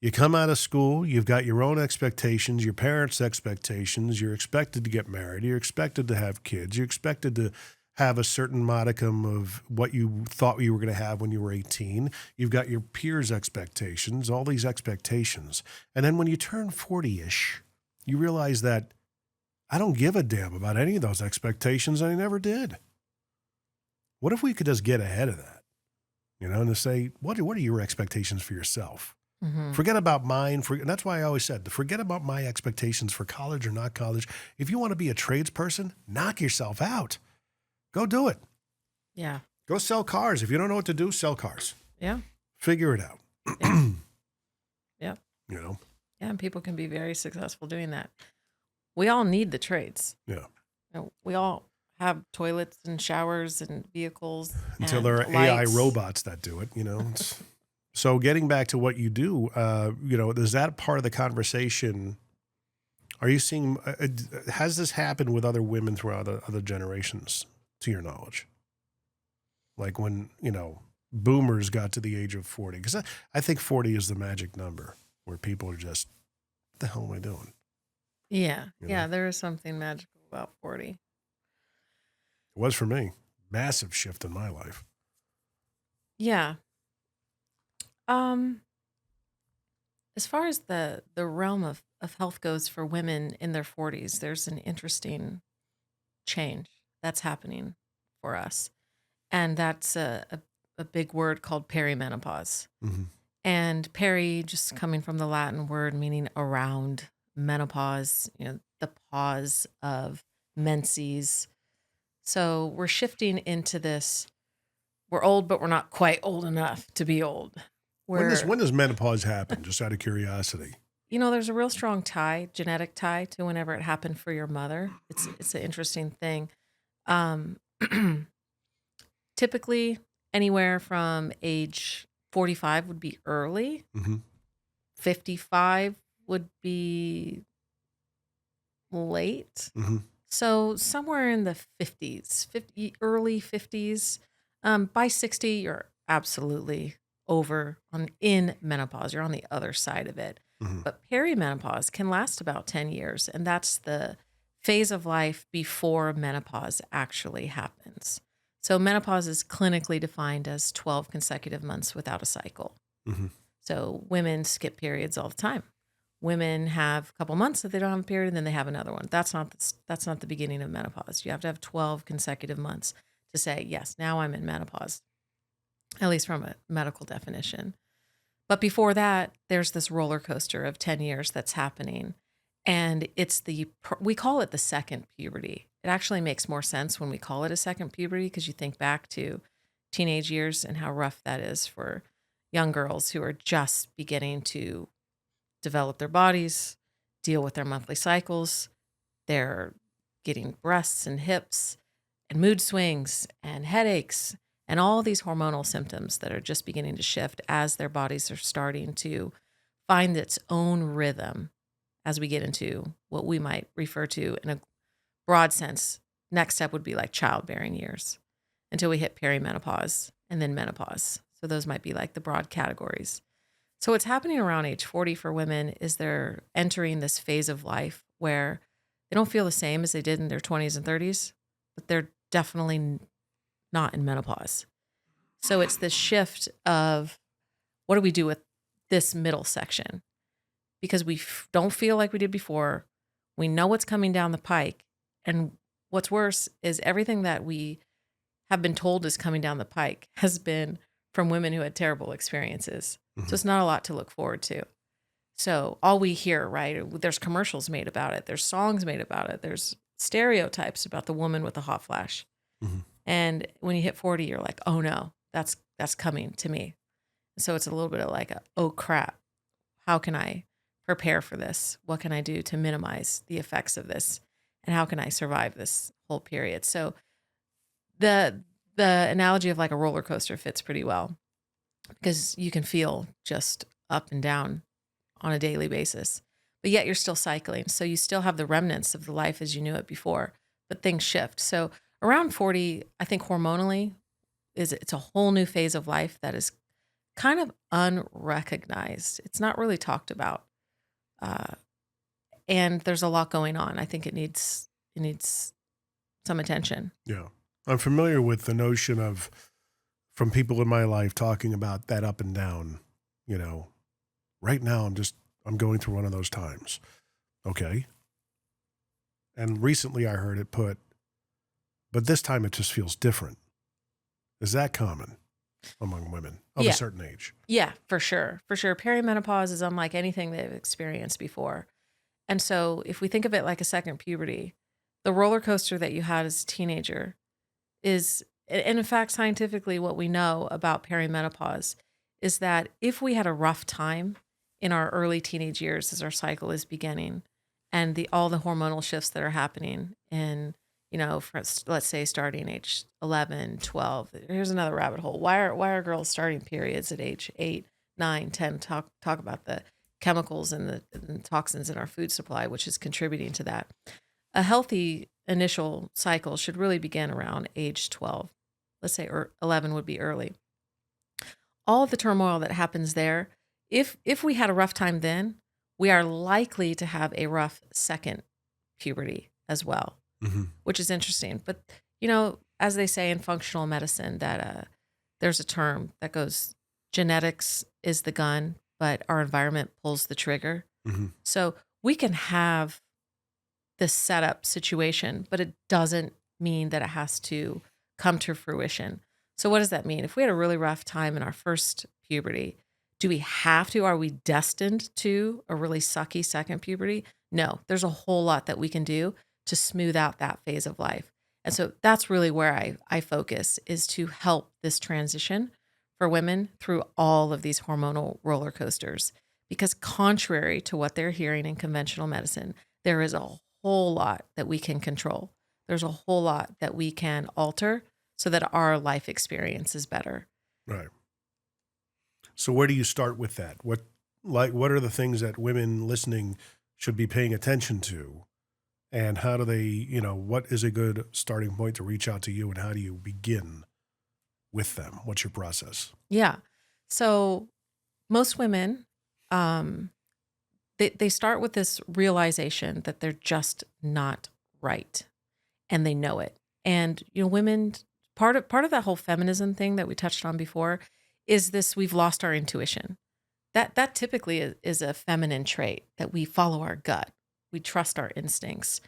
you come out of school, you've got your own expectations, your parents' expectations, you're expected to get married, you're expected to have kids, you're expected to have a certain modicum of what you thought you were going to have when you were 18. You've got your peers' expectations, all these expectations. And then when you turn 40-ish, you realize that I don't give a damn about any of those expectations, and I never did. What if we could just get ahead of that? You know, and to say, what are your expectations for yourself? Mm-hmm. Forget about mine. And that's why I always said, to forget about my expectations for college or not college. If you want to be a tradesperson, knock yourself out. Go do it. Yeah. Go sell cars. If you don't know what to do, sell cars. Yeah. Figure it out. Yeah. Yep. You know? Yeah, and people can be very successful doing that. We all need the trades. Yeah. You know, we all have toilets and showers and vehicles. Until and there are AI lights. robots that do it, you know? So getting back to what you do, you know, is that part of the conversation? Are you seeing, has this happened with other women throughout other generations, to your knowledge? Like when, you know, boomers got to the age of 40, because I think 40 is the magic number where people are just, what the hell am I doing? Yeah. You Yeah. know? There is something magical about 40. It was for me. Massive shift in my life. Yeah. As far as the realm of health goes for women in their 40s, there's an interesting change that's happening for us. And that's a big word called perimenopause. Mm-hmm. And peri, just coming from the Latin word meaning around, menopause, you know, the pause of menses. So we're shifting into this. We're old, but we're not quite old enough to be old. When does menopause happen? Just out of curiosity. You know, there's a real strong tie, genetic tie, to whenever it happened for your mother. It's an interesting thing. Typically, anywhere from age 45 would be early. Mm-hmm. 55 would be late. Mm-hmm. So somewhere in the 50s, early 50s. By 60, you're absolutely in menopause. You're on the other side of it. Mm-hmm. But perimenopause can last about 10 years. And that's the phase of life before menopause actually happens. So menopause is clinically defined as 12 consecutive months without a cycle. Mm-hmm. So women skip periods all the time. Women have a couple months that they don't have a period, and then they have another one. That's not the beginning of menopause. You have to have 12 consecutive months to say, yes, now I'm in menopause, at least from a medical definition. But before that, there's this roller coaster of 10 years that's happening. And we call it the second puberty. It actually makes more sense when we call it a second puberty, because you think back to teenage years and how rough that is for young girls who are just beginning to develop their bodies, deal with their monthly cycles. They're getting breasts and hips and mood swings and headaches and all these hormonal symptoms that are just beginning to shift as their bodies are starting to find its own rhythm as we get into what we might refer to in a broad sense. Next step would be like childbearing years until we hit perimenopause and then menopause. So those might be like the broad categories. So what's happening around age 40 for women is they're entering this phase of life where they don't feel the same as they did in their 20s and 30s, but they're definitely not in menopause. So it's this shift of what do we do with this middle section? Because we don't feel like we did before. We know what's coming down the pike. And what's worse is everything that we have been told is coming down the pike has been from women who had terrible experiences. Mm-hmm. So it's not a lot to look forward to. So all we hear, right? There's commercials made about it. There's songs made about it. There's stereotypes about the woman with the hot flash. Mm-hmm. And when you hit 40, you're like, oh no, that's coming to me. So it's a little bit of like, oh crap, how can I prepare for this? What can I do to minimize the effects of this? And how can I survive this whole period? So the analogy of like a roller coaster fits pretty well, because you can feel just up and down on a daily basis, but yet you're still cycling. So you still have the remnants of the life as you knew it before, but things shift. So around 40, I think hormonally it's a whole new phase of life that is kind of unrecognized. It's not really talked about. And there's a lot going on. I think it needs some attention. Yeah. I'm familiar with the notion of, from people in my life talking about that up and down, you know, right now I'm going through one of those times. Okay. And recently I heard it put, but this time it just feels different. Is that common among women of a certain age? Yeah, for sure. For sure. Perimenopause is unlike anything they've experienced before. And so if we think of it like a second puberty, the roller coaster that you had as a teenager is, and in fact, scientifically, what we know about perimenopause is that if we had a rough time in our early teenage years as our cycle is beginning, and all the hormonal shifts that are happening in, you know, let's say starting age 11, 12, here's another rabbit hole. Why are girls starting periods at age 8, 9, 10? Talk about the chemicals and the toxins in our food supply, which is contributing to that. A healthy initial cycle should really begin around age 12. Let's say 11 would be early. All of the turmoil that happens there, if we had a rough time then, we are likely to have a rough second puberty as well, which is interesting. But, you know, as they say in functional medicine, that there's a term that goes, genetics is the gun, but our environment pulls the trigger. So we can have this setup situation, but it doesn't mean that it has to come to fruition. So what does that mean? If we had a really rough time in our first puberty, do we have to? Are we destined to a really sucky second puberty? No, there's a whole lot that we can do to smooth out that phase of life. And so that's really where I focus, is to help this transition for women through all of these hormonal roller coasters. Because contrary to what they're hearing in conventional medicine, there is a whole lot that we can control. There's a whole lot that we can alter so that our life experience is better. Right. So where do you start with that? What are the things that women listening should be paying attention to? And how do they, you know, what is a good starting point to reach out to you, and how do you begin with them? What's your process? Yeah. So most women, they start with this realization that they're just not right, and they know it. And, you know, women, part of that whole feminism thing that we touched on before is this: we've lost our intuition. That typically is a feminine trait, that we follow our gut. We trust our instincts.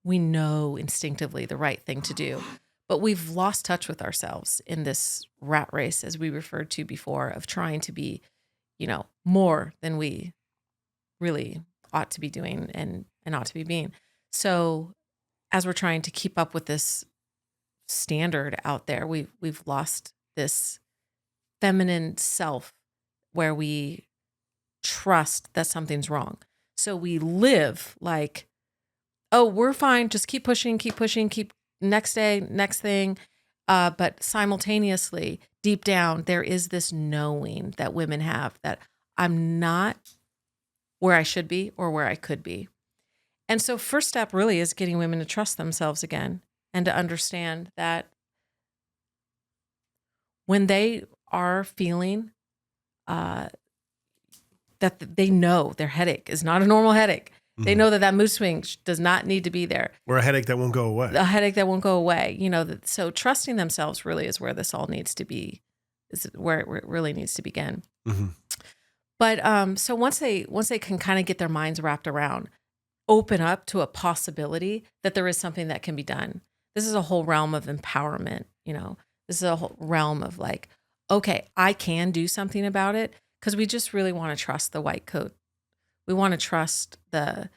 We know instinctively the right thing to do, but we've lost touch with ourselves in this rat race, as we referred to before, of trying to be, you know, more than we really ought to be doing and ought to be being. So as we're trying to keep up with this standard out there, we've lost this feminine self where we trust that something's wrong. So we live like, oh, we're fine. Just keep pushing, keep next day, next thing. But simultaneously, deep down, there is this knowing that women have, that I'm not where I should be or where I could be. And so first step really is getting women to trust themselves again, and to understand that when they are feeling that they know their headache is not a normal headache. They know that mood swing does not need to be there. Or a headache that won't go away. A headache that won't go away. You know, so trusting themselves really is where this all needs to be, is where it really needs to begin. But so once they can kind of get their minds wrapped around, open up to a possibility that there is something that can be done. This is a whole realm of empowerment. You know, this is a whole realm of like, okay, I can do something about it, because we just really want to trust the white coat. We want to trust the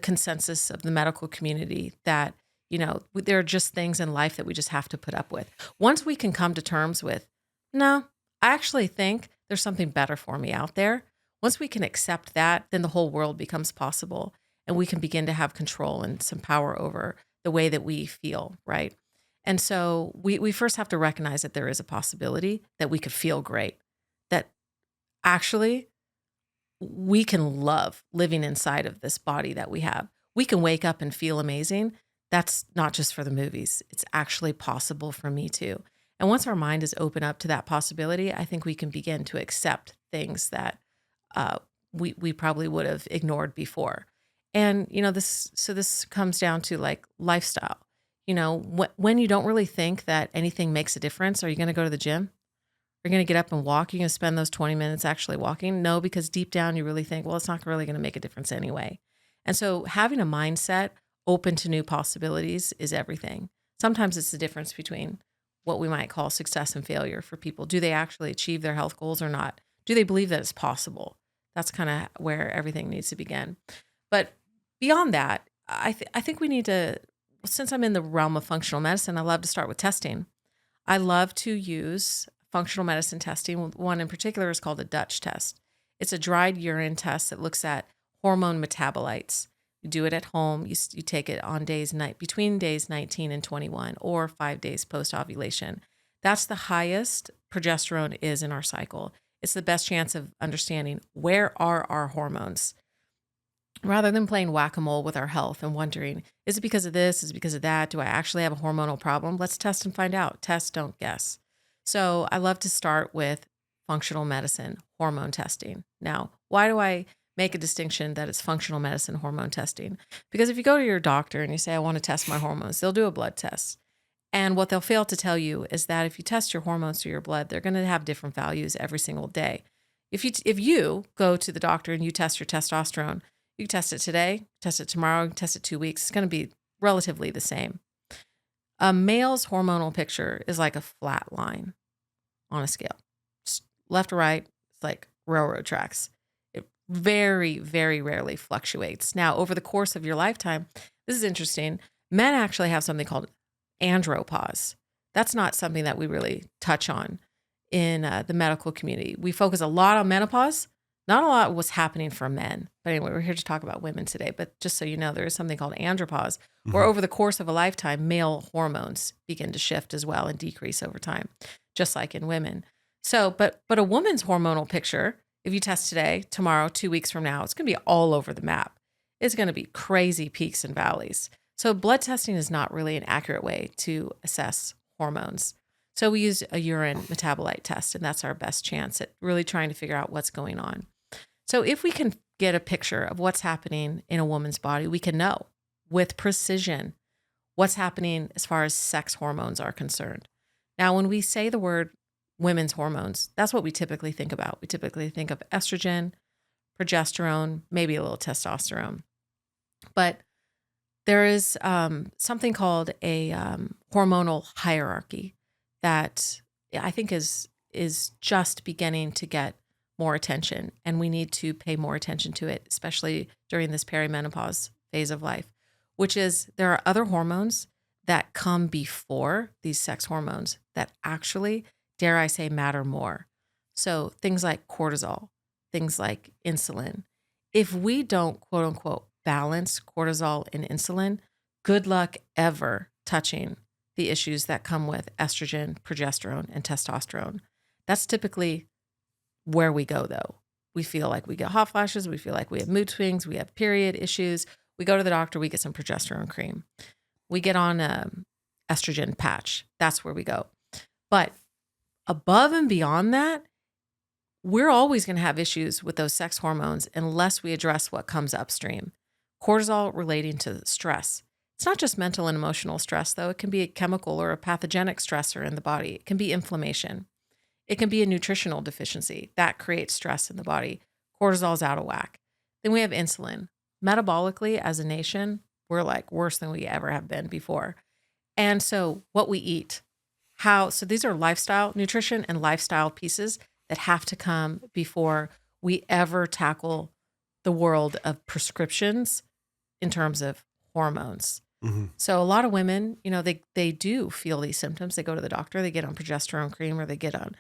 consensus of the medical community that, you know, there are just things in life that we just have to put up with. Once we can come to terms with, no, I actually think there's something better for me out there. Once we can accept that, then the whole world becomes possible and we can begin to have control and some power over the way that we feel, right? And so we first have to recognize that there is a possibility that we could feel great, that actually we can love living inside of this body that we have. We can wake up and feel amazing. That's not just for the movies. It's actually possible for me too. And once our mind is open up to that possibility, I think we can begin to accept things that we probably would have ignored before. And, this comes down to like lifestyle. When you don't really think that anything makes a difference, are you going to go to the gym? Are you going to get up and walk? Are you going to spend those 20 minutes actually walking? No, because deep down you really think, well, it's not really going to make a difference anyway. And so having a mindset open to new possibilities is everything. Sometimes it's the difference between what we might call success and failure for people. Do they actually achieve their health goals or not? Do they believe that it's possible? That's kind of where everything needs to begin. But beyond that, I think we need to, since I'm in the realm of functional medicine, I love to start with testing. I love to use functional medicine testing. One in particular is called a Dutch test. It's a dried urine test that looks at hormone metabolites. You do it at home. You take it on between days 19 and 21 or 5 days post-ovulation. That's the highest progesterone is in our cycle. It's the best chance of understanding where are our hormones. Rather than playing whack-a-mole with our health and wondering, is it because of this? Is it because of that? Do I actually have a hormonal problem? Let's test and find out. Test, don't guess. So I love to start with functional medicine, hormone testing. Now, why do I make a distinction that it's functional medicine hormone testing? Because if you go to your doctor and you say, I want to test my hormones, they'll do a blood test. And what they'll fail to tell you is that if you test your hormones through your blood, they're going to have different values every single day. If you go to the doctor and you test your testosterone, you test it today, test it tomorrow, test it 2 weeks, it's going to be relatively the same. A male's hormonal picture is like a flat line on a scale. Just left or right, it's like railroad tracks. It very, very rarely fluctuates. Now, over the course of your lifetime, this is interesting. Men actually have something called andropause. That's not something that we really touch on in the medical community. We focus a lot on menopause. Not a lot was happening for men. But anyway, we're here to talk about women today. But just so you know, there is something called andropause, where over the course of a lifetime, male hormones begin to shift as well and decrease over time, just like in women. So, but a woman's hormonal picture, if you test today, tomorrow, 2 weeks from now, it's going to be all over the map. It's going to be crazy peaks and valleys. So blood testing is not really an accurate way to assess hormones. So we use a urine metabolite test, and that's our best chance at really trying to figure out what's going on. So if we can get a picture of what's happening in a woman's body, we can know with precision what's happening as far as sex hormones are concerned. Now, when we say the word women's hormones, that's what we typically think about. We typically think of estrogen, progesterone, maybe a little testosterone. But there is something called a hormonal hierarchy that I think is just beginning to get more attention, and we need to pay more attention to it, especially during this perimenopause phase of life, which is there are other hormones that come before these sex hormones that actually, dare I say, matter more. So things like cortisol, things like insulin. If we don't, quote unquote, balance cortisol and insulin, good luck ever touching the issues that come with estrogen, progesterone, and testosterone. That's typically where we go, though. We feel like we get hot flashes. We feel like we have mood swings. We have period issues. We go to the doctor. We get some progesterone cream. We get on an estrogen patch. That's where we go. But above and beyond that, we're always going to have issues with those sex hormones unless we address what comes upstream. Cortisol relating to stress. It's not just mental and emotional stress, though. It can be a chemical or a pathogenic stressor in the body. It can be inflammation. It can be a nutritional deficiency. That creates stress in the body. Cortisol is out of whack. Then we have insulin. Metabolically, as a nation, we're like worse than we ever have been before. And so what we eat, so these are lifestyle, nutrition and lifestyle pieces that have to come before we ever tackle the world of prescriptions in terms of hormones. Mm-hmm. So a lot of women, they do feel these symptoms. They go to the doctor, they get on progesterone cream, or they get on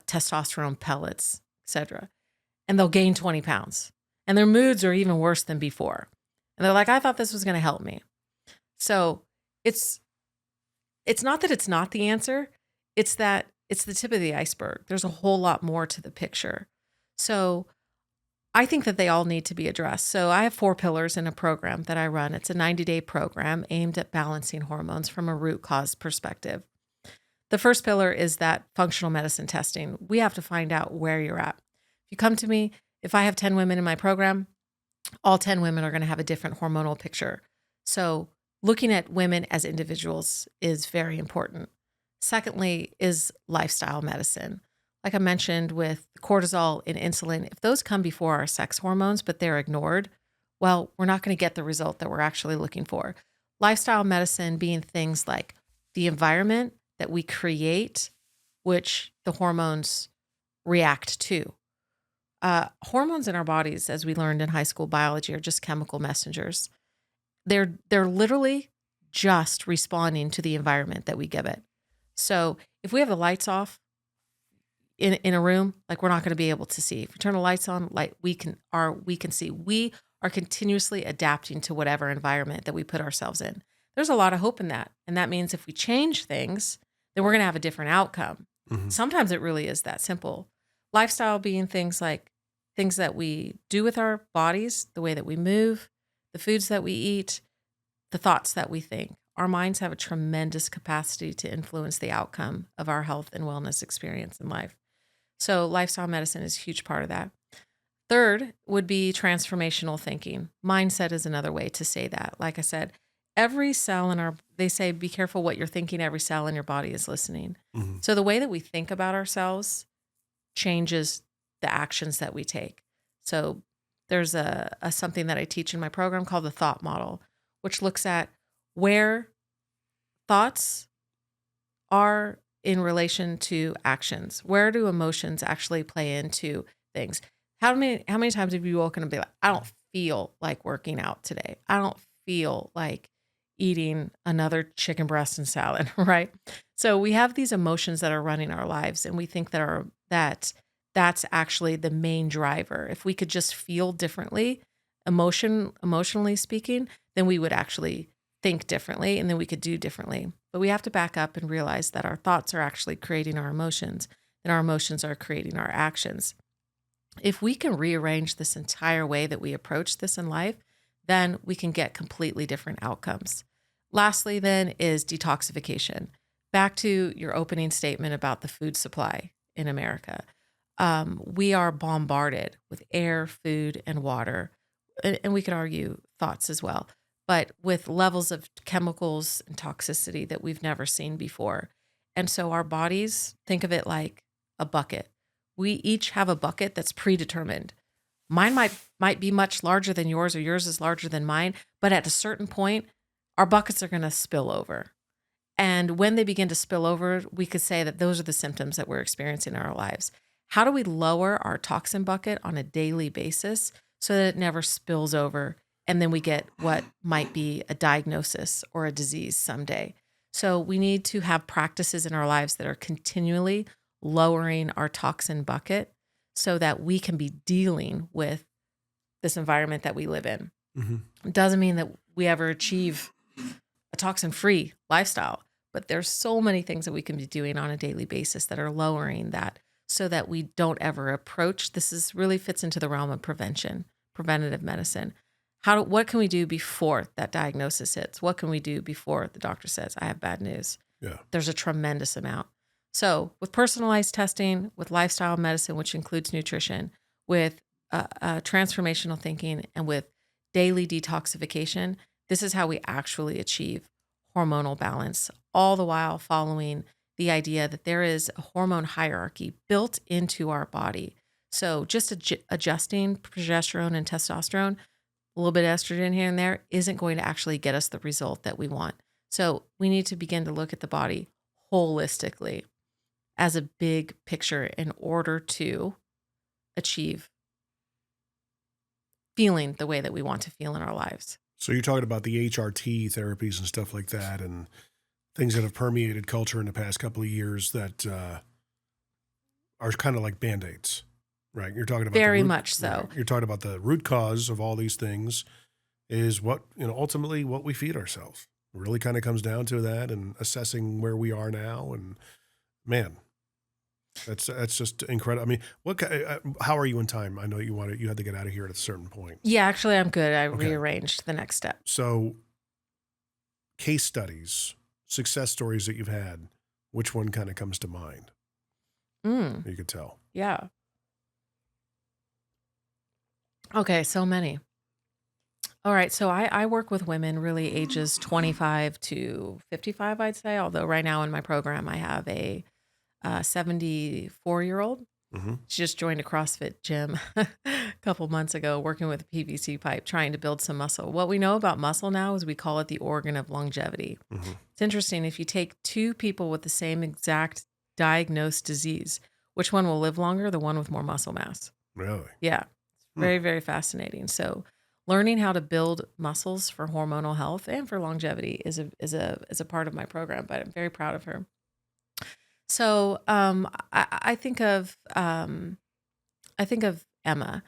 testosterone pellets, etc. and they'll gain 20 pounds. And their moods are even worse than before. And they're like, I thought this was going to help me. So it's not that it's not the answer. It's that it's the tip of the iceberg. There's a whole lot more to the picture. So I think that they all need to be addressed. So I have 4 pillars in a program that I run. It's a 90-day program aimed at balancing hormones from a root cause perspective. The first pillar is that functional medicine testing. We have to find out where you're at. If you come to me, if I have 10 women in my program, all 10 women are going to have a different hormonal picture. So looking at women as individuals is very important. Secondly is lifestyle medicine. Like I mentioned with cortisol and insulin, if those come before our sex hormones, but they're ignored, well, we're not going to get the result that we're actually looking for. Lifestyle medicine being things like the environment that we create, which the hormones react to. Hormones in our bodies, as we learned in high school biology, are just chemical messengers. They're literally just responding to the environment that we give it. So if we have the lights off in a room, like we're not going to be able to see. If we turn the lights on, like we can see. We are continuously adapting to whatever environment that we put ourselves in. There's a lot of hope in that. And that means if we change things, then we're going to have a different outcome. Mm-hmm. Sometimes it really is that simple. Lifestyle being things like things that we do with our bodies, the way that we move, the foods that we eat, the thoughts that we think. Our minds have a tremendous capacity to influence the outcome of our health and wellness experience in life. So lifestyle medicine is a huge part of that. Third would be transformational thinking. Mindset is another way to say that. Like I said, every cell they say, be careful what you're thinking, every cell in your body is listening. Mm-hmm. So the way that we think about ourselves changes the actions that we take. So there's a something that I teach in my program called the thought model, which looks at where thoughts are in relation to actions. Where do emotions actually play into things? How many times have you woken up and be like, I don't feel like working out today. I don't feel like eating another chicken breast and salad, right? So we have these emotions that are running our lives, and we think that's actually the main driver. If we could just feel differently, emotionally speaking, then we would actually think differently, and then we could do differently. But we have to back up and realize that our thoughts are actually creating our emotions, and our emotions are creating our actions. If we can rearrange this entire way that we approach this in life, then we can get completely different outcomes. Lastly, then, is detoxification. Back to your opening statement about the food supply in America. We are bombarded with air, food, and water, and we could argue thoughts as well, but with levels of chemicals and toxicity that we've never seen before. And so our bodies, think of it like a bucket. We each have a bucket that's predetermined. Mine might be much larger than yours, or yours is larger than mine, but at a certain point, our buckets are going to spill over. And when they begin to spill over, we could say that those are the symptoms that we're experiencing in our lives. How do we lower our toxin bucket on a daily basis so that it never spills over, and then we get what might be a diagnosis or a disease someday? So we need to have practices in our lives that are continually lowering our toxin bucket so that we can be dealing with this environment that we live in. Mm-hmm. It doesn't mean that we ever achieve a toxin-free lifestyle, but there's so many things that we can be doing on a daily basis that are lowering that so that we don't ever approach. This really fits into the realm of preventative medicine. What can we do before that diagnosis hits? What can we do before the doctor says, I have bad news? Yeah. There's a tremendous amount. So with personalized testing, with lifestyle medicine, which includes nutrition, with transformational thinking, and with daily detoxification, this is how we actually achieve hormonal balance, all the while following the idea that there is a hormone hierarchy built into our body. So just adjusting progesterone and testosterone, a little bit of estrogen here and there, isn't going to actually get us the result that we want. So we need to begin to look at the body holistically as a big picture in order to achieve feeling the way that we want to feel in our lives. So you're talking about the HRT therapies and stuff like that, and things that have permeated culture in the past couple of years that are kind of like Band-Aids. Right. You're talking about Very much so. Right. You're talking about the root cause of all these things is what, ultimately what we feed ourselves. It really kind of comes down to that and assessing where we are now. And man, that's just incredible. I mean, how are you in time? I know you had to get out of here at a certain point. Yeah, actually I'm good. I rearranged the next step. So case studies, success stories that you've had, which one kind of comes to mind? You could tell. Yeah. Okay, so many. All right, so I work with women really ages 25 to 55, I'd say, although right now in my program I have a 74-year-old. She just joined a CrossFit gym a couple months ago, working with a PVC pipe, trying to build some muscle. What we know about muscle now is we call it the organ of longevity. It's interesting. If you take two people with the same exact diagnosed disease, which one will live longer? The one with more muscle mass. Really? Yeah. Very, very fascinating. So learning how to build muscles for hormonal health and for longevity is a part of my program, but I'm very proud of her. So I think of Emma.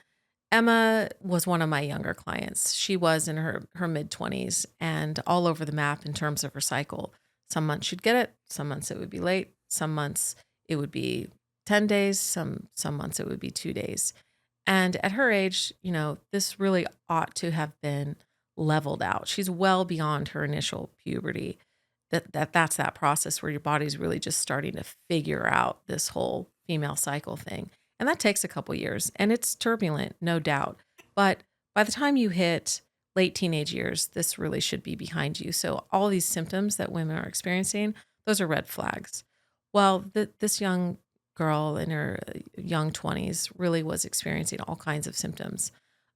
Emma was one of my younger clients. She was in her mid-20s and all over the map in terms of her cycle. Some months she'd get it, some months it would be late, some months it would be 10 days, some months it would be 2 days. And at her age, this really ought to have been leveled out. She's well beyond her initial puberty. That's that process where your body's really just starting to figure out this whole female cycle thing. And that takes a couple years and it's turbulent, no doubt. But by the time you hit late teenage years, this really should be behind you. So all these symptoms that women are experiencing, those are red flags. Well, this young girl in her young 20s really was experiencing all kinds of symptoms.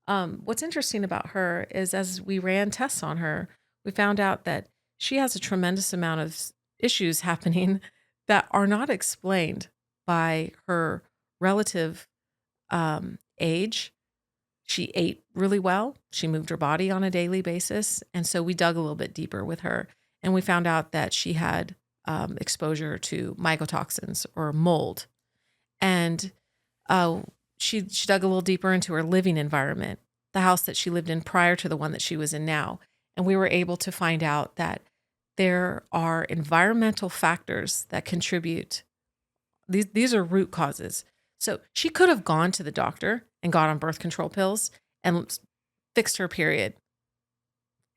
What's interesting about her is as we ran tests on her, we found out that she has a tremendous amount of issues happening that are not explained by her relative age. She ate really well. She moved her body on a daily basis. And so we dug a little bit deeper with her and we found out that she had exposure to mycotoxins or mold. And she dug a little deeper into her living environment, the house that she lived in prior to the one that she was in now. And we were able to find out that there are environmental factors that contribute. These are root causes. So she could have gone to the doctor and got on birth control pills and fixed her period.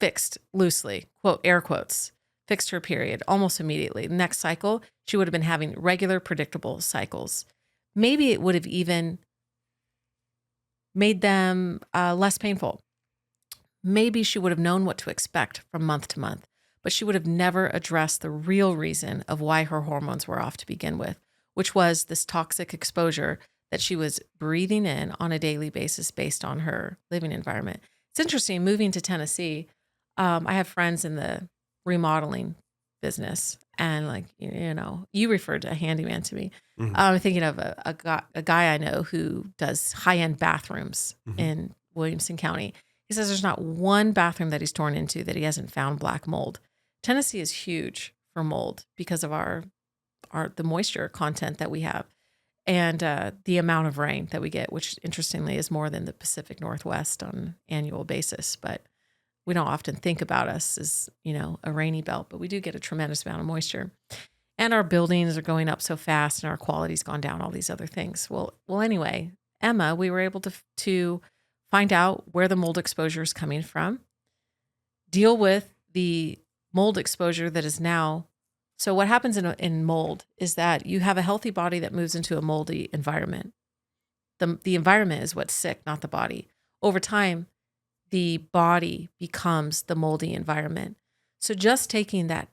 Fixed loosely, quote, air quotes, fixed her period almost immediately. The next cycle, she would have been having regular, predictable cycles. Maybe it would have even made them less painful. Maybe she would have known what to expect from month to month, but she would have never addressed the real reason of why her hormones were off to begin with, which was this toxic exposure that she was breathing in on a daily basis based on her living environment. It's interesting, moving to Tennessee, I have friends in the remodeling business, and you referred to a handyman to me. I'm thinking of a guy I know who does high-end bathrooms in Williamson County. He says there's not one bathroom that he's torn into that he hasn't found black mold. Tennessee is huge for mold because of the moisture content that we have and the amount of rain that we get, which interestingly is more than the Pacific Northwest on an annual basis. But we don't often think about us as, a rainy belt, but we do get a tremendous amount of moisture. And our buildings are going up so fast and our quality's gone down, all these other things. Well, anyway, Emma, we were able to find out where the mold exposure is coming from, deal with the mold exposure that is now. So what happens in mold is that you have a healthy body that moves into a moldy environment. The environment is what's sick, not the body. Over time, the body becomes the moldy environment. So just taking that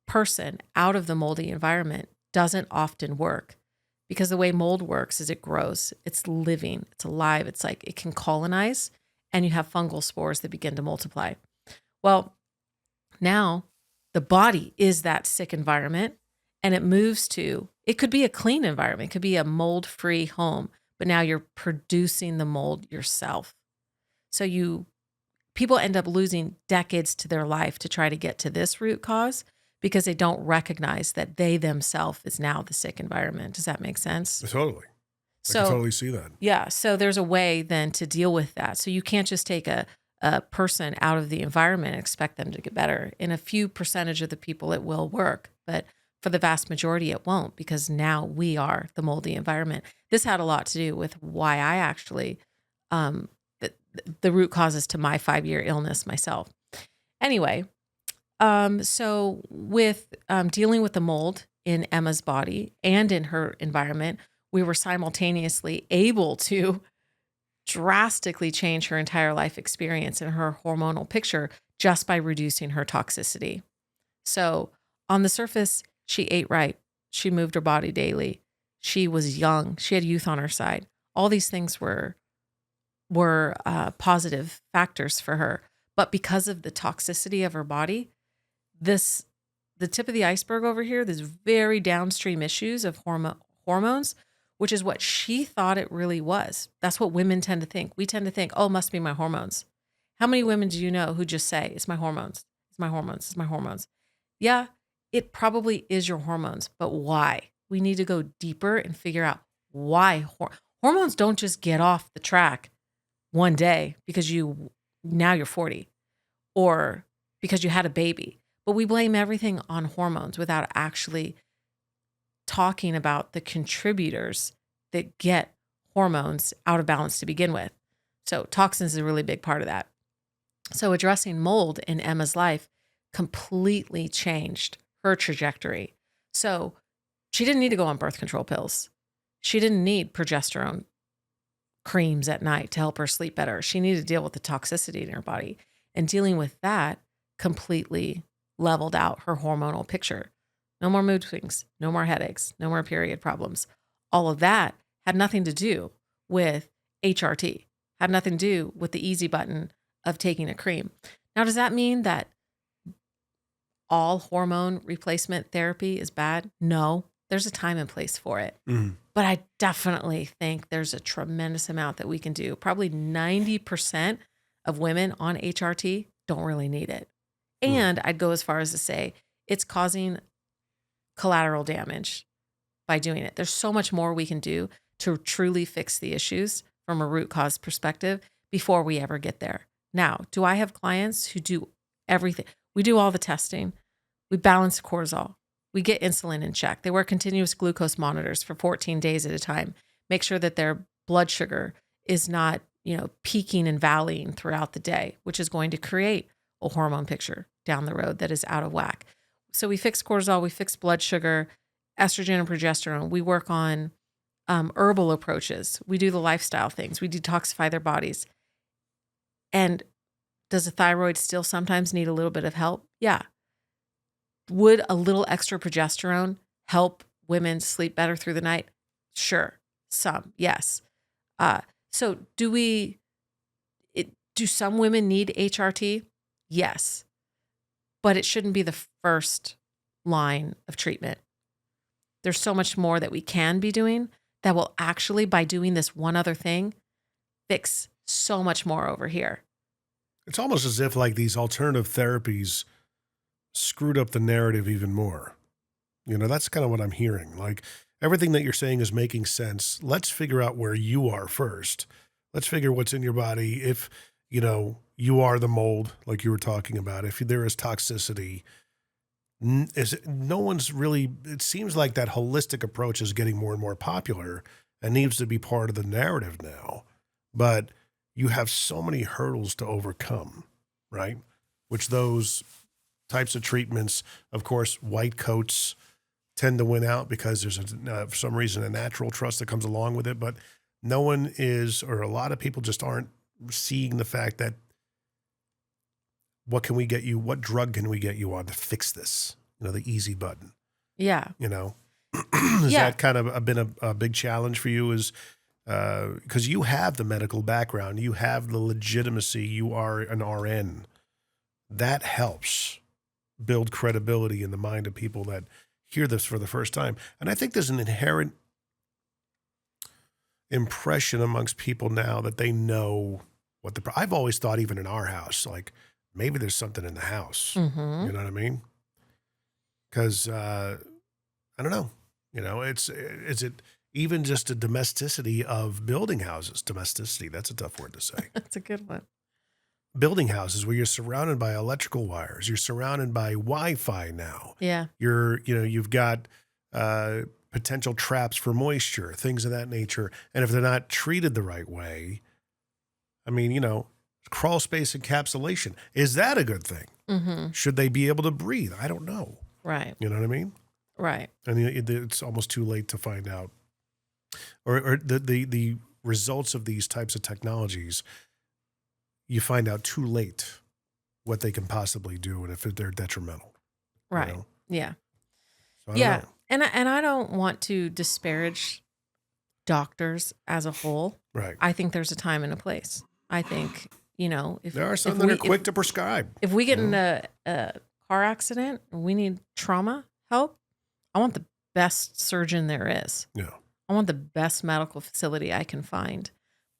person out of the moldy environment doesn't often work because the way mold works is it grows, it's living, it's alive. It's like it can colonize and you have fungal spores that begin to multiply. Well, now the body is that sick environment and it moves to, it could be a clean environment, it could be a mold-free home, but now you're producing the mold yourself. So people end up losing decades to their life to try to get to this root cause because they don't recognize that they themselves is now the sick environment. Does that make sense? Totally. I can totally see that. Yeah. So there's a way then to deal with that. So you can't just take a person out of the environment and expect them to get better. In a few percentage of the people, it will work, but for the vast majority, it won't, because now we are the moldy environment. This had a lot to do with why I actually, the root causes to my 5-year illness myself. Anyway, so with dealing with the mold in Emma's body and in her environment, we were simultaneously able to drastically change her entire life experience and her hormonal picture just by reducing her toxicity. So on the surface, she ate right. She moved her body daily. She was young. She had youth on her side. All these things were positive factors for her. But because of the toxicity of her body, the tip of the iceberg over here, there's very downstream issues of hormones, which is what she thought it really was. That's what women tend to think. We tend to think, oh, it must be my hormones. How many women do you know who just say, it's my hormones, it's my hormones, it's my hormones? Yeah, it probably is your hormones, but why? We need to go deeper and figure out why. Hormones don't just get off the track one day because now you're 40 or because you had a baby. But we blame everything on hormones without actually talking about the contributors that get hormones out of balance to begin with. So toxins is a really big part of that. So addressing mold in Emma's life completely changed her trajectory. So she didn't need to go on birth control pills. She didn't need progesterone creams at night to help her sleep better. She needed to deal with the toxicity in her body. And dealing with that completely leveled out her hormonal picture. No more mood swings, no more headaches, no more period problems. All of that had nothing to do with HRT, had nothing to do with the easy button of taking a cream. Now, does that mean that all hormone replacement therapy is bad? No, there's a time and place for it. But I definitely think there's a tremendous amount that we can do. Probably 90% of women on HRT don't really need it. And I'd go as far as to say it's causing collateral damage by doing it. There's so much more we can do to truly fix the issues from a root cause perspective before we ever get there. Now, do I have clients who do everything? We do all the testing. We balance cortisol. We get insulin in check. They wear continuous glucose monitors for 14 days at a time. Make sure that their blood sugar is not, peaking and valleying throughout the day, which is going to create a hormone picture down the road that is out of whack. So we fix cortisol, we fix blood sugar, estrogen and progesterone. We work on herbal approaches. We do the lifestyle things. We detoxify their bodies. And does the thyroid still sometimes need a little bit of help? Yeah. Would a little extra progesterone help women sleep better through the night? Sure. Some, yes. So do some women need HRT? Yes. But it shouldn't be the first line of treatment. There's so much more that we can be doing that will actually, by doing this one other thing, fix so much more over here. It's almost as if like these alternative therapies screwed up the narrative even more. That's kind of what I'm hearing. Like everything that you're saying is making sense. Let's figure out where you are first. Let's figure what's in your body. If, you are the mold, like you were talking about, if there is toxicity, it seems like that holistic approach is getting more and more popular and needs to be part of the narrative now. But you have so many hurdles to overcome, right? Which those types of treatments, of course, white coats tend to win out because there's for some reason a natural trust that comes along with it. But no one is, or a lot of people just aren't seeing the fact that what drug can we get you on to fix this? The easy button. Yeah. Has that kind of been a big challenge for you? Is because you have the medical background, you have the legitimacy, you are an RN. That helps build credibility in the mind of people that hear this for the first time. And I think there's an inherent impression amongst people now that they know what I've always thought, even in our house, like maybe there's something in the house. Mm-hmm. You know what I mean? Because I don't know. Is it even just the domesticity of building houses. Domesticity, that's a tough word to say. That's a good one. Building houses where you're surrounded by electrical wires, you're surrounded by Wi-Fi now. Yeah. You've got potential traps for moisture, things of that nature. And if they're not treated the right way, I mean, crawl space encapsulation, is that a good thing? Mm-hmm. Should they be able to breathe? I don't know. Right. You know what I mean? Right. And it's almost too late to find out. Or the results of these types of technologies, you find out too late what they can possibly do and if they're detrimental. Right. You know? Yeah. So I don't know. And I don't want to disparage doctors as a whole. Right. I think there's a time and a place. I think, if There are some that are quick to prescribe. If we get in a car accident and we need trauma help, I want the best surgeon there is. Yeah. I want the best medical facility I can find.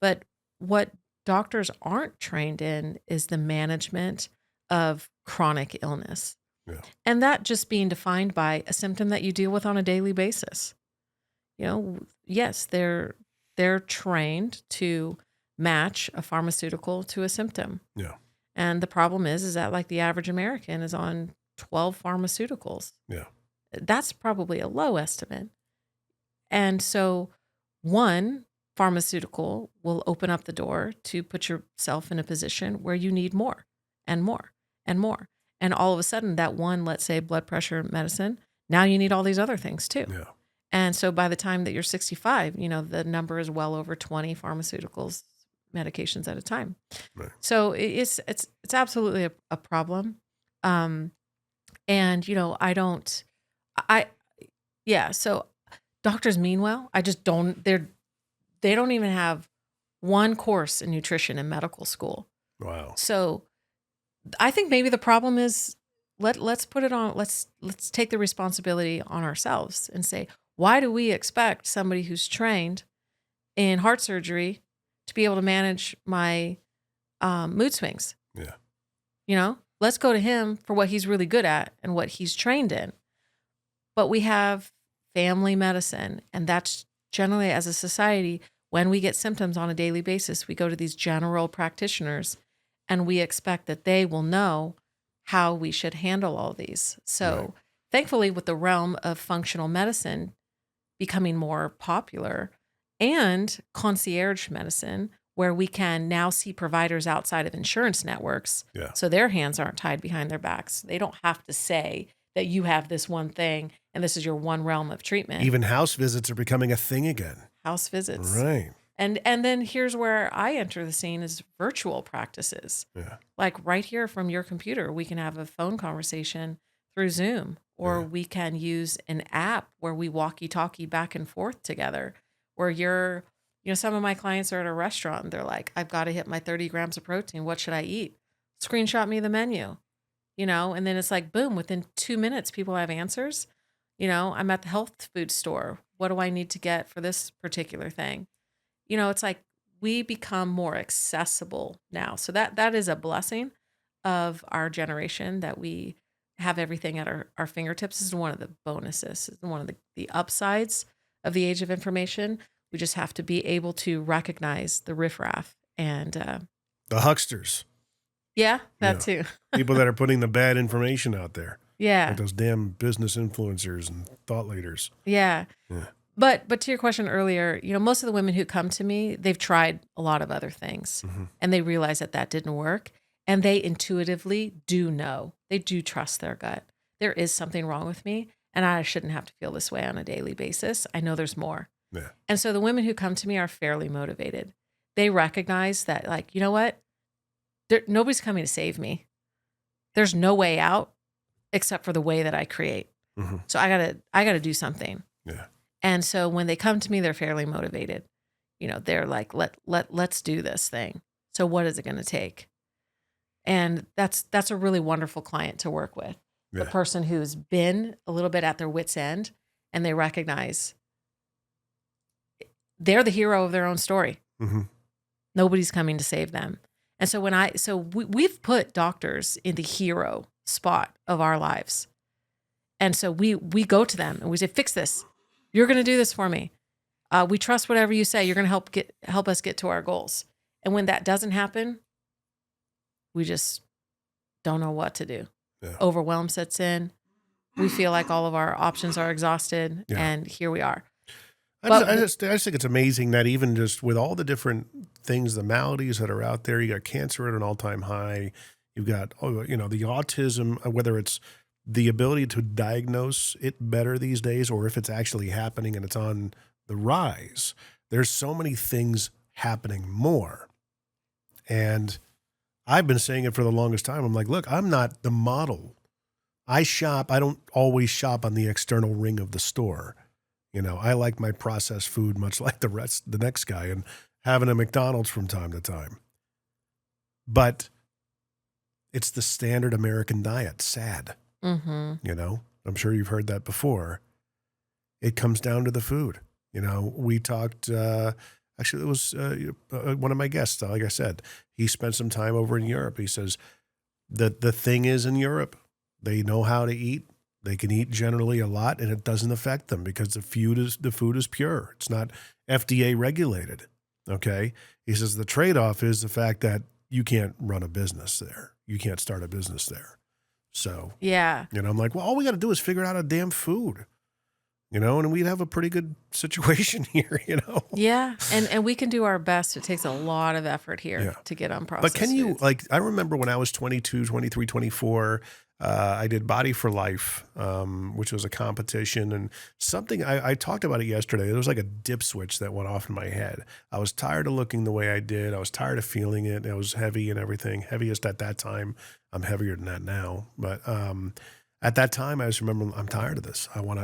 But what doctors aren't trained in is the management of chronic illness. Yeah. And that just being defined by a symptom that you deal with on a daily basis. Yes, they're trained to match a pharmaceutical to a symptom. Yeah. And the problem is that like the average American is on 12 pharmaceuticals. Yeah. That's probably a low estimate. And so one pharmaceutical will open up the door to put yourself in a position where you need more and more and more. And all of a sudden that one, let's say blood pressure medicine, now you need all these other things too. Yeah. And so by the time that you're 65, the number is well over 20 pharmaceuticals, medications at a time. Right. So it's absolutely a problem. So doctors mean well. I just don't, they don't even have one course in nutrition in medical school. Wow. So I think maybe the problem is let's put it on, let's take the responsibility on ourselves and say, why do we expect somebody who's trained in heart surgery to be able to manage my mood swings? Yeah. Let's go to him for what he's really good at and what he's trained in. But we have family medicine, and that's generally, as a society, when we get symptoms on a daily basis, we go to these general practitioners and we expect that they will know how we should handle all these. So Right. Thankfully, with the realm of functional medicine becoming more popular and concierge medicine, where we can now see providers outside of insurance networks, Yeah. so their hands aren't tied behind their backs. They don't have to say that you have this one thing and this is your one realm of treatment. Even house visits are becoming a thing again. House visits. Right. And then here's where I enter the scene is virtual practices. Yeah. Like right here from your computer, we can have a phone conversation through Zoom, or Yeah. we can use an app where we walkie-talkie back and forth together, where some of my clients are at a restaurant and they're like, I've got to hit my 30 grams of protein. What should I eat? Screenshot me the menu, and then it's like, boom, within 2 minutes, people have answers. I'm at the health food store. What do I need to get for this particular thing? It's like we become more accessible now. So that is a blessing of our generation, that we have everything at our fingertips. This is one of the bonuses. This is one of the upsides of the age of information. We just have to be able to recognize the riffraff and The hucksters. yeah, that too. People that are putting the bad information out there. Yeah. Like those damn business influencers and thought leaders. Yeah. Yeah. But to your question earlier, most of the women who come to me, they've tried a lot of other things and they realize that didn't work. And they intuitively do know, they do trust their gut. There is something wrong with me and I shouldn't have to feel this way on a daily basis. I know there's more. Yeah. And so the women who come to me are fairly motivated. They recognize that, like, you know what? Nobody's coming to save me. There's no way out except for the way that I create. Mm-hmm. So I gotta do something. Yeah. And so when they come to me, they're fairly motivated. They're like, let's do this thing. So what is it going to take? And that's a really wonderful client to work with. Yeah. The person who's been a little bit at their wit's end and they recognize they're the hero of their own story. Mm-hmm. Nobody's coming to save them. And so we've put doctors in the hero spot of our lives. And so we go to them and we say, fix this. You're going to do this for me. We trust whatever you say. You're going to help us get to our goals. And when that doesn't happen, we just don't know what to do. Yeah. Overwhelm sets in. We feel like all of our options are exhausted, Yeah. and here we are. I just think it's amazing that even just with all the different things, the maladies that are out there, you got cancer at an all-time high. You've got, the autism, whether it's the ability to diagnose it better these days, or if it's actually happening and it's on the rise. There's so many things happening more. And I've been saying it for the longest time. I'm like, look, I'm not the model. I don't always shop on the external ring of the store. I like my processed food much like the next guy, and having a McDonald's from time to time. But it's the standard American diet. Sad. Mm-hmm. I'm sure you've heard that before. It comes down to the food. We talked, actually it was one of my guests, like I said, he spent some time over in Europe. He says that the thing is in Europe, they know how to eat. They can eat generally a lot, and it doesn't affect them because the food is pure. It's not FDA regulated. Okay. He says the trade-off is the fact that you can't run a business there. You can't start a business there. So, yeah. I'm like, well, all we got to do is figure out a damn food, and we'd have a pretty good situation here, Yeah. And we can do our best. It takes a lot of effort here to get on processed But can you, foods. I remember when I was 22, 23, 24, I did Body for Life, which was a competition, and something I talked about it yesterday. There was like a dip switch that went off in my head. I was tired of looking the way I did. I was tired of feeling it. I was heavy and everything. Heaviest at that time. I'm heavier than that now. But at that time, I just remember I'm tired of this. I want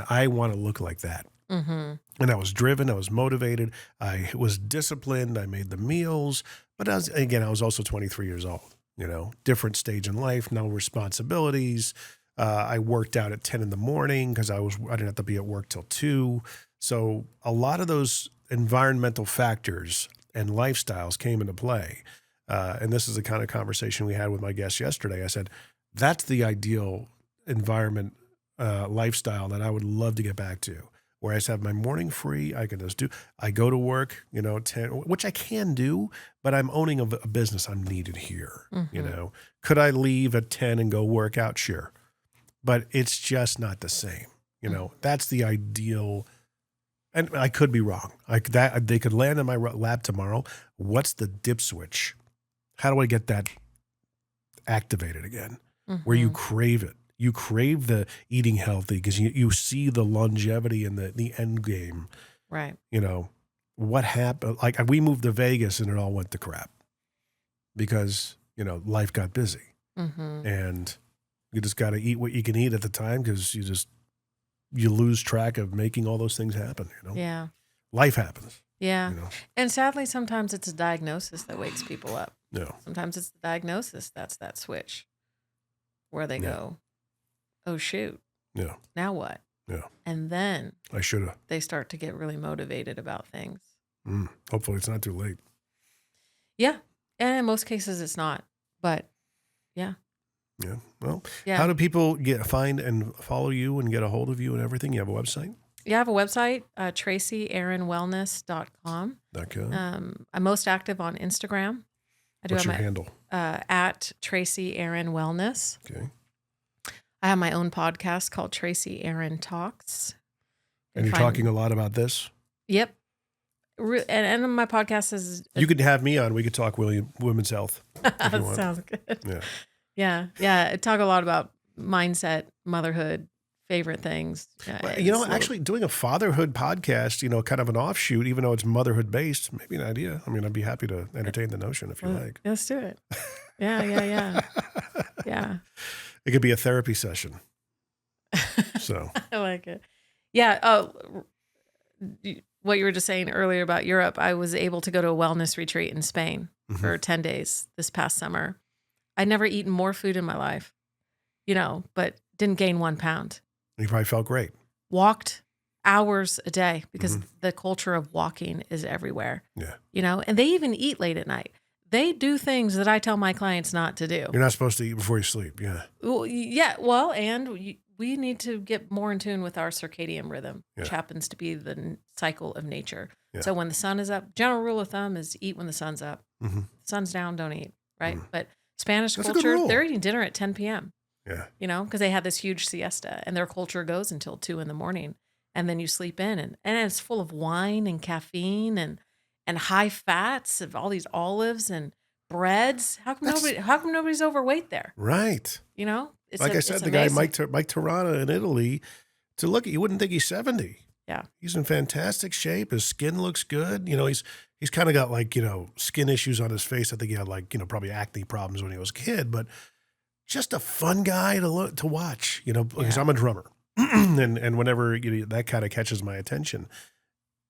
to look like that. Mm-hmm. And I was driven. I was motivated. I was disciplined. I made the meals. But I was also 23 years old. Different stage in life, no responsibilities. I worked out at 10 in the morning because I didn't have to be at work till 2. So a lot of those environmental factors and lifestyles came into play. And this is the kind of conversation we had with my guest yesterday. I said, that's the ideal environment, lifestyle that I would love to get back to, where I just have my morning free. I go to work, 10, which I can do, but I'm owning a business. I'm needed here. Mm-hmm. Could I leave at 10 and go work out? Sure. But it's just not the same. That's the ideal. And I could be wrong. They could land in my lap tomorrow. What's the dip switch? How do I get that activated again? Mm-hmm. Where you crave it. You crave the eating healthy because you see the longevity and the end game. Right. What happened? Like we moved to Vegas and it all went to crap because, life got busy. Mm-hmm. And you just got to eat what you can eat at the time because you lose track of making all those things happen. Yeah. Life happens. Yeah. And sadly, sometimes it's a diagnosis that wakes people up. Yeah. Sometimes it's the diagnosis. That's that switch where they go, oh, shoot. Yeah. Now what? Yeah. And then I should have. They start to get really motivated about things. Hopefully it's not too late. Yeah. And in most cases it's not. But yeah. Yeah. Well, how do people find and follow you and get a hold of you and everything? You have a website? Yeah, I have a website, TracyErinWellness.com. I'm most active on Instagram. What's your handle? At Tracy Erin Wellness. Okay. I have my own podcast called Tracy Erin Talks. And you're talking a lot about this? Yep. And my podcast is... You could have me on. We could talk women's health. That sounds good. Yeah. I talk a lot about mindset, motherhood, favorite things. Actually doing a fatherhood podcast, kind of an offshoot, even though it's motherhood based, maybe an idea. I mean, I'd be happy to entertain the notion if you like. Let's do it. Yeah. Yeah. It could be a therapy session. So I like it. Yeah. Oh, what you were just saying earlier about Europe, I was able to go to a wellness retreat in Spain for 10 days this past summer. I'd never eaten more food in my life, but didn't gain 1 pound. You probably felt great. Walked hours a day because the culture of walking is everywhere. Yeah. And they even eat late at night. They do things that I tell my clients not to do. You're not supposed to eat before you sleep. Yeah. Well, yeah. Well, and we need to get more in tune with our circadian rhythm, which happens to be the cycle of nature. Yeah. So when the sun is up, general rule of thumb is eat when the sun's up. Mm-hmm. Sun's down, don't eat, right? Mm. But Spanish That's a good culture, rule. they're eating dinner at 10 p.m., Yeah. you know, because they have this huge siesta and their culture goes until 2 a.m. And then you sleep in and it's full of wine and caffeine and high fats of all these olives and breads. How come nobody's overweight there? Right. You know, Like I said, the guy Mike Tirana in Italy, to look at, you wouldn't think he's 70. Yeah. He's in fantastic shape. His skin looks good. You know, he's kind of got like, you know, skin issues on his face. I think he had like, you know, probably acne problems when he was a kid, but just a fun guy to watch, you know, because I'm a drummer. and whenever that kind of catches my attention,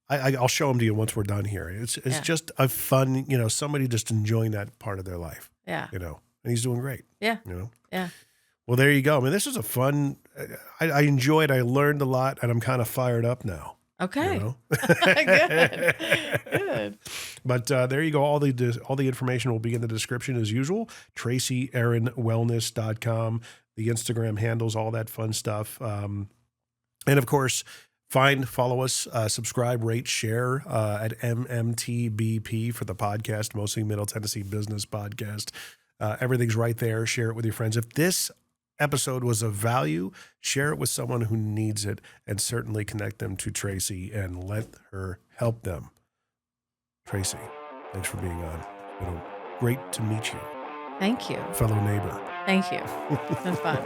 I'll show him to you once we're done here. It's just a fun, you know, somebody just enjoying that part of their life. Yeah. You know, and he's doing great. Yeah. You know? Yeah. Well, there you go. I mean, this was a fun, I enjoyed, I learned a lot, and I'm kind of fired up now. Okay. You know? Good. Good. But there you go. All the information will be in the description as usual. TracyErinWellness.com, the Instagram handles, all that fun stuff. And of course, follow us, subscribe, rate, share at MMTBP for the podcast, mostly Middle Tennessee Business Podcast. Everything's right there. Share it with your friends. If this episode was of value, share it with someone who needs it, and certainly connect them to Tracy and let her help them. Tracy, thanks for being on. It's been great to meet you. Thank you. Fellow neighbor. Thank you. It's been fun.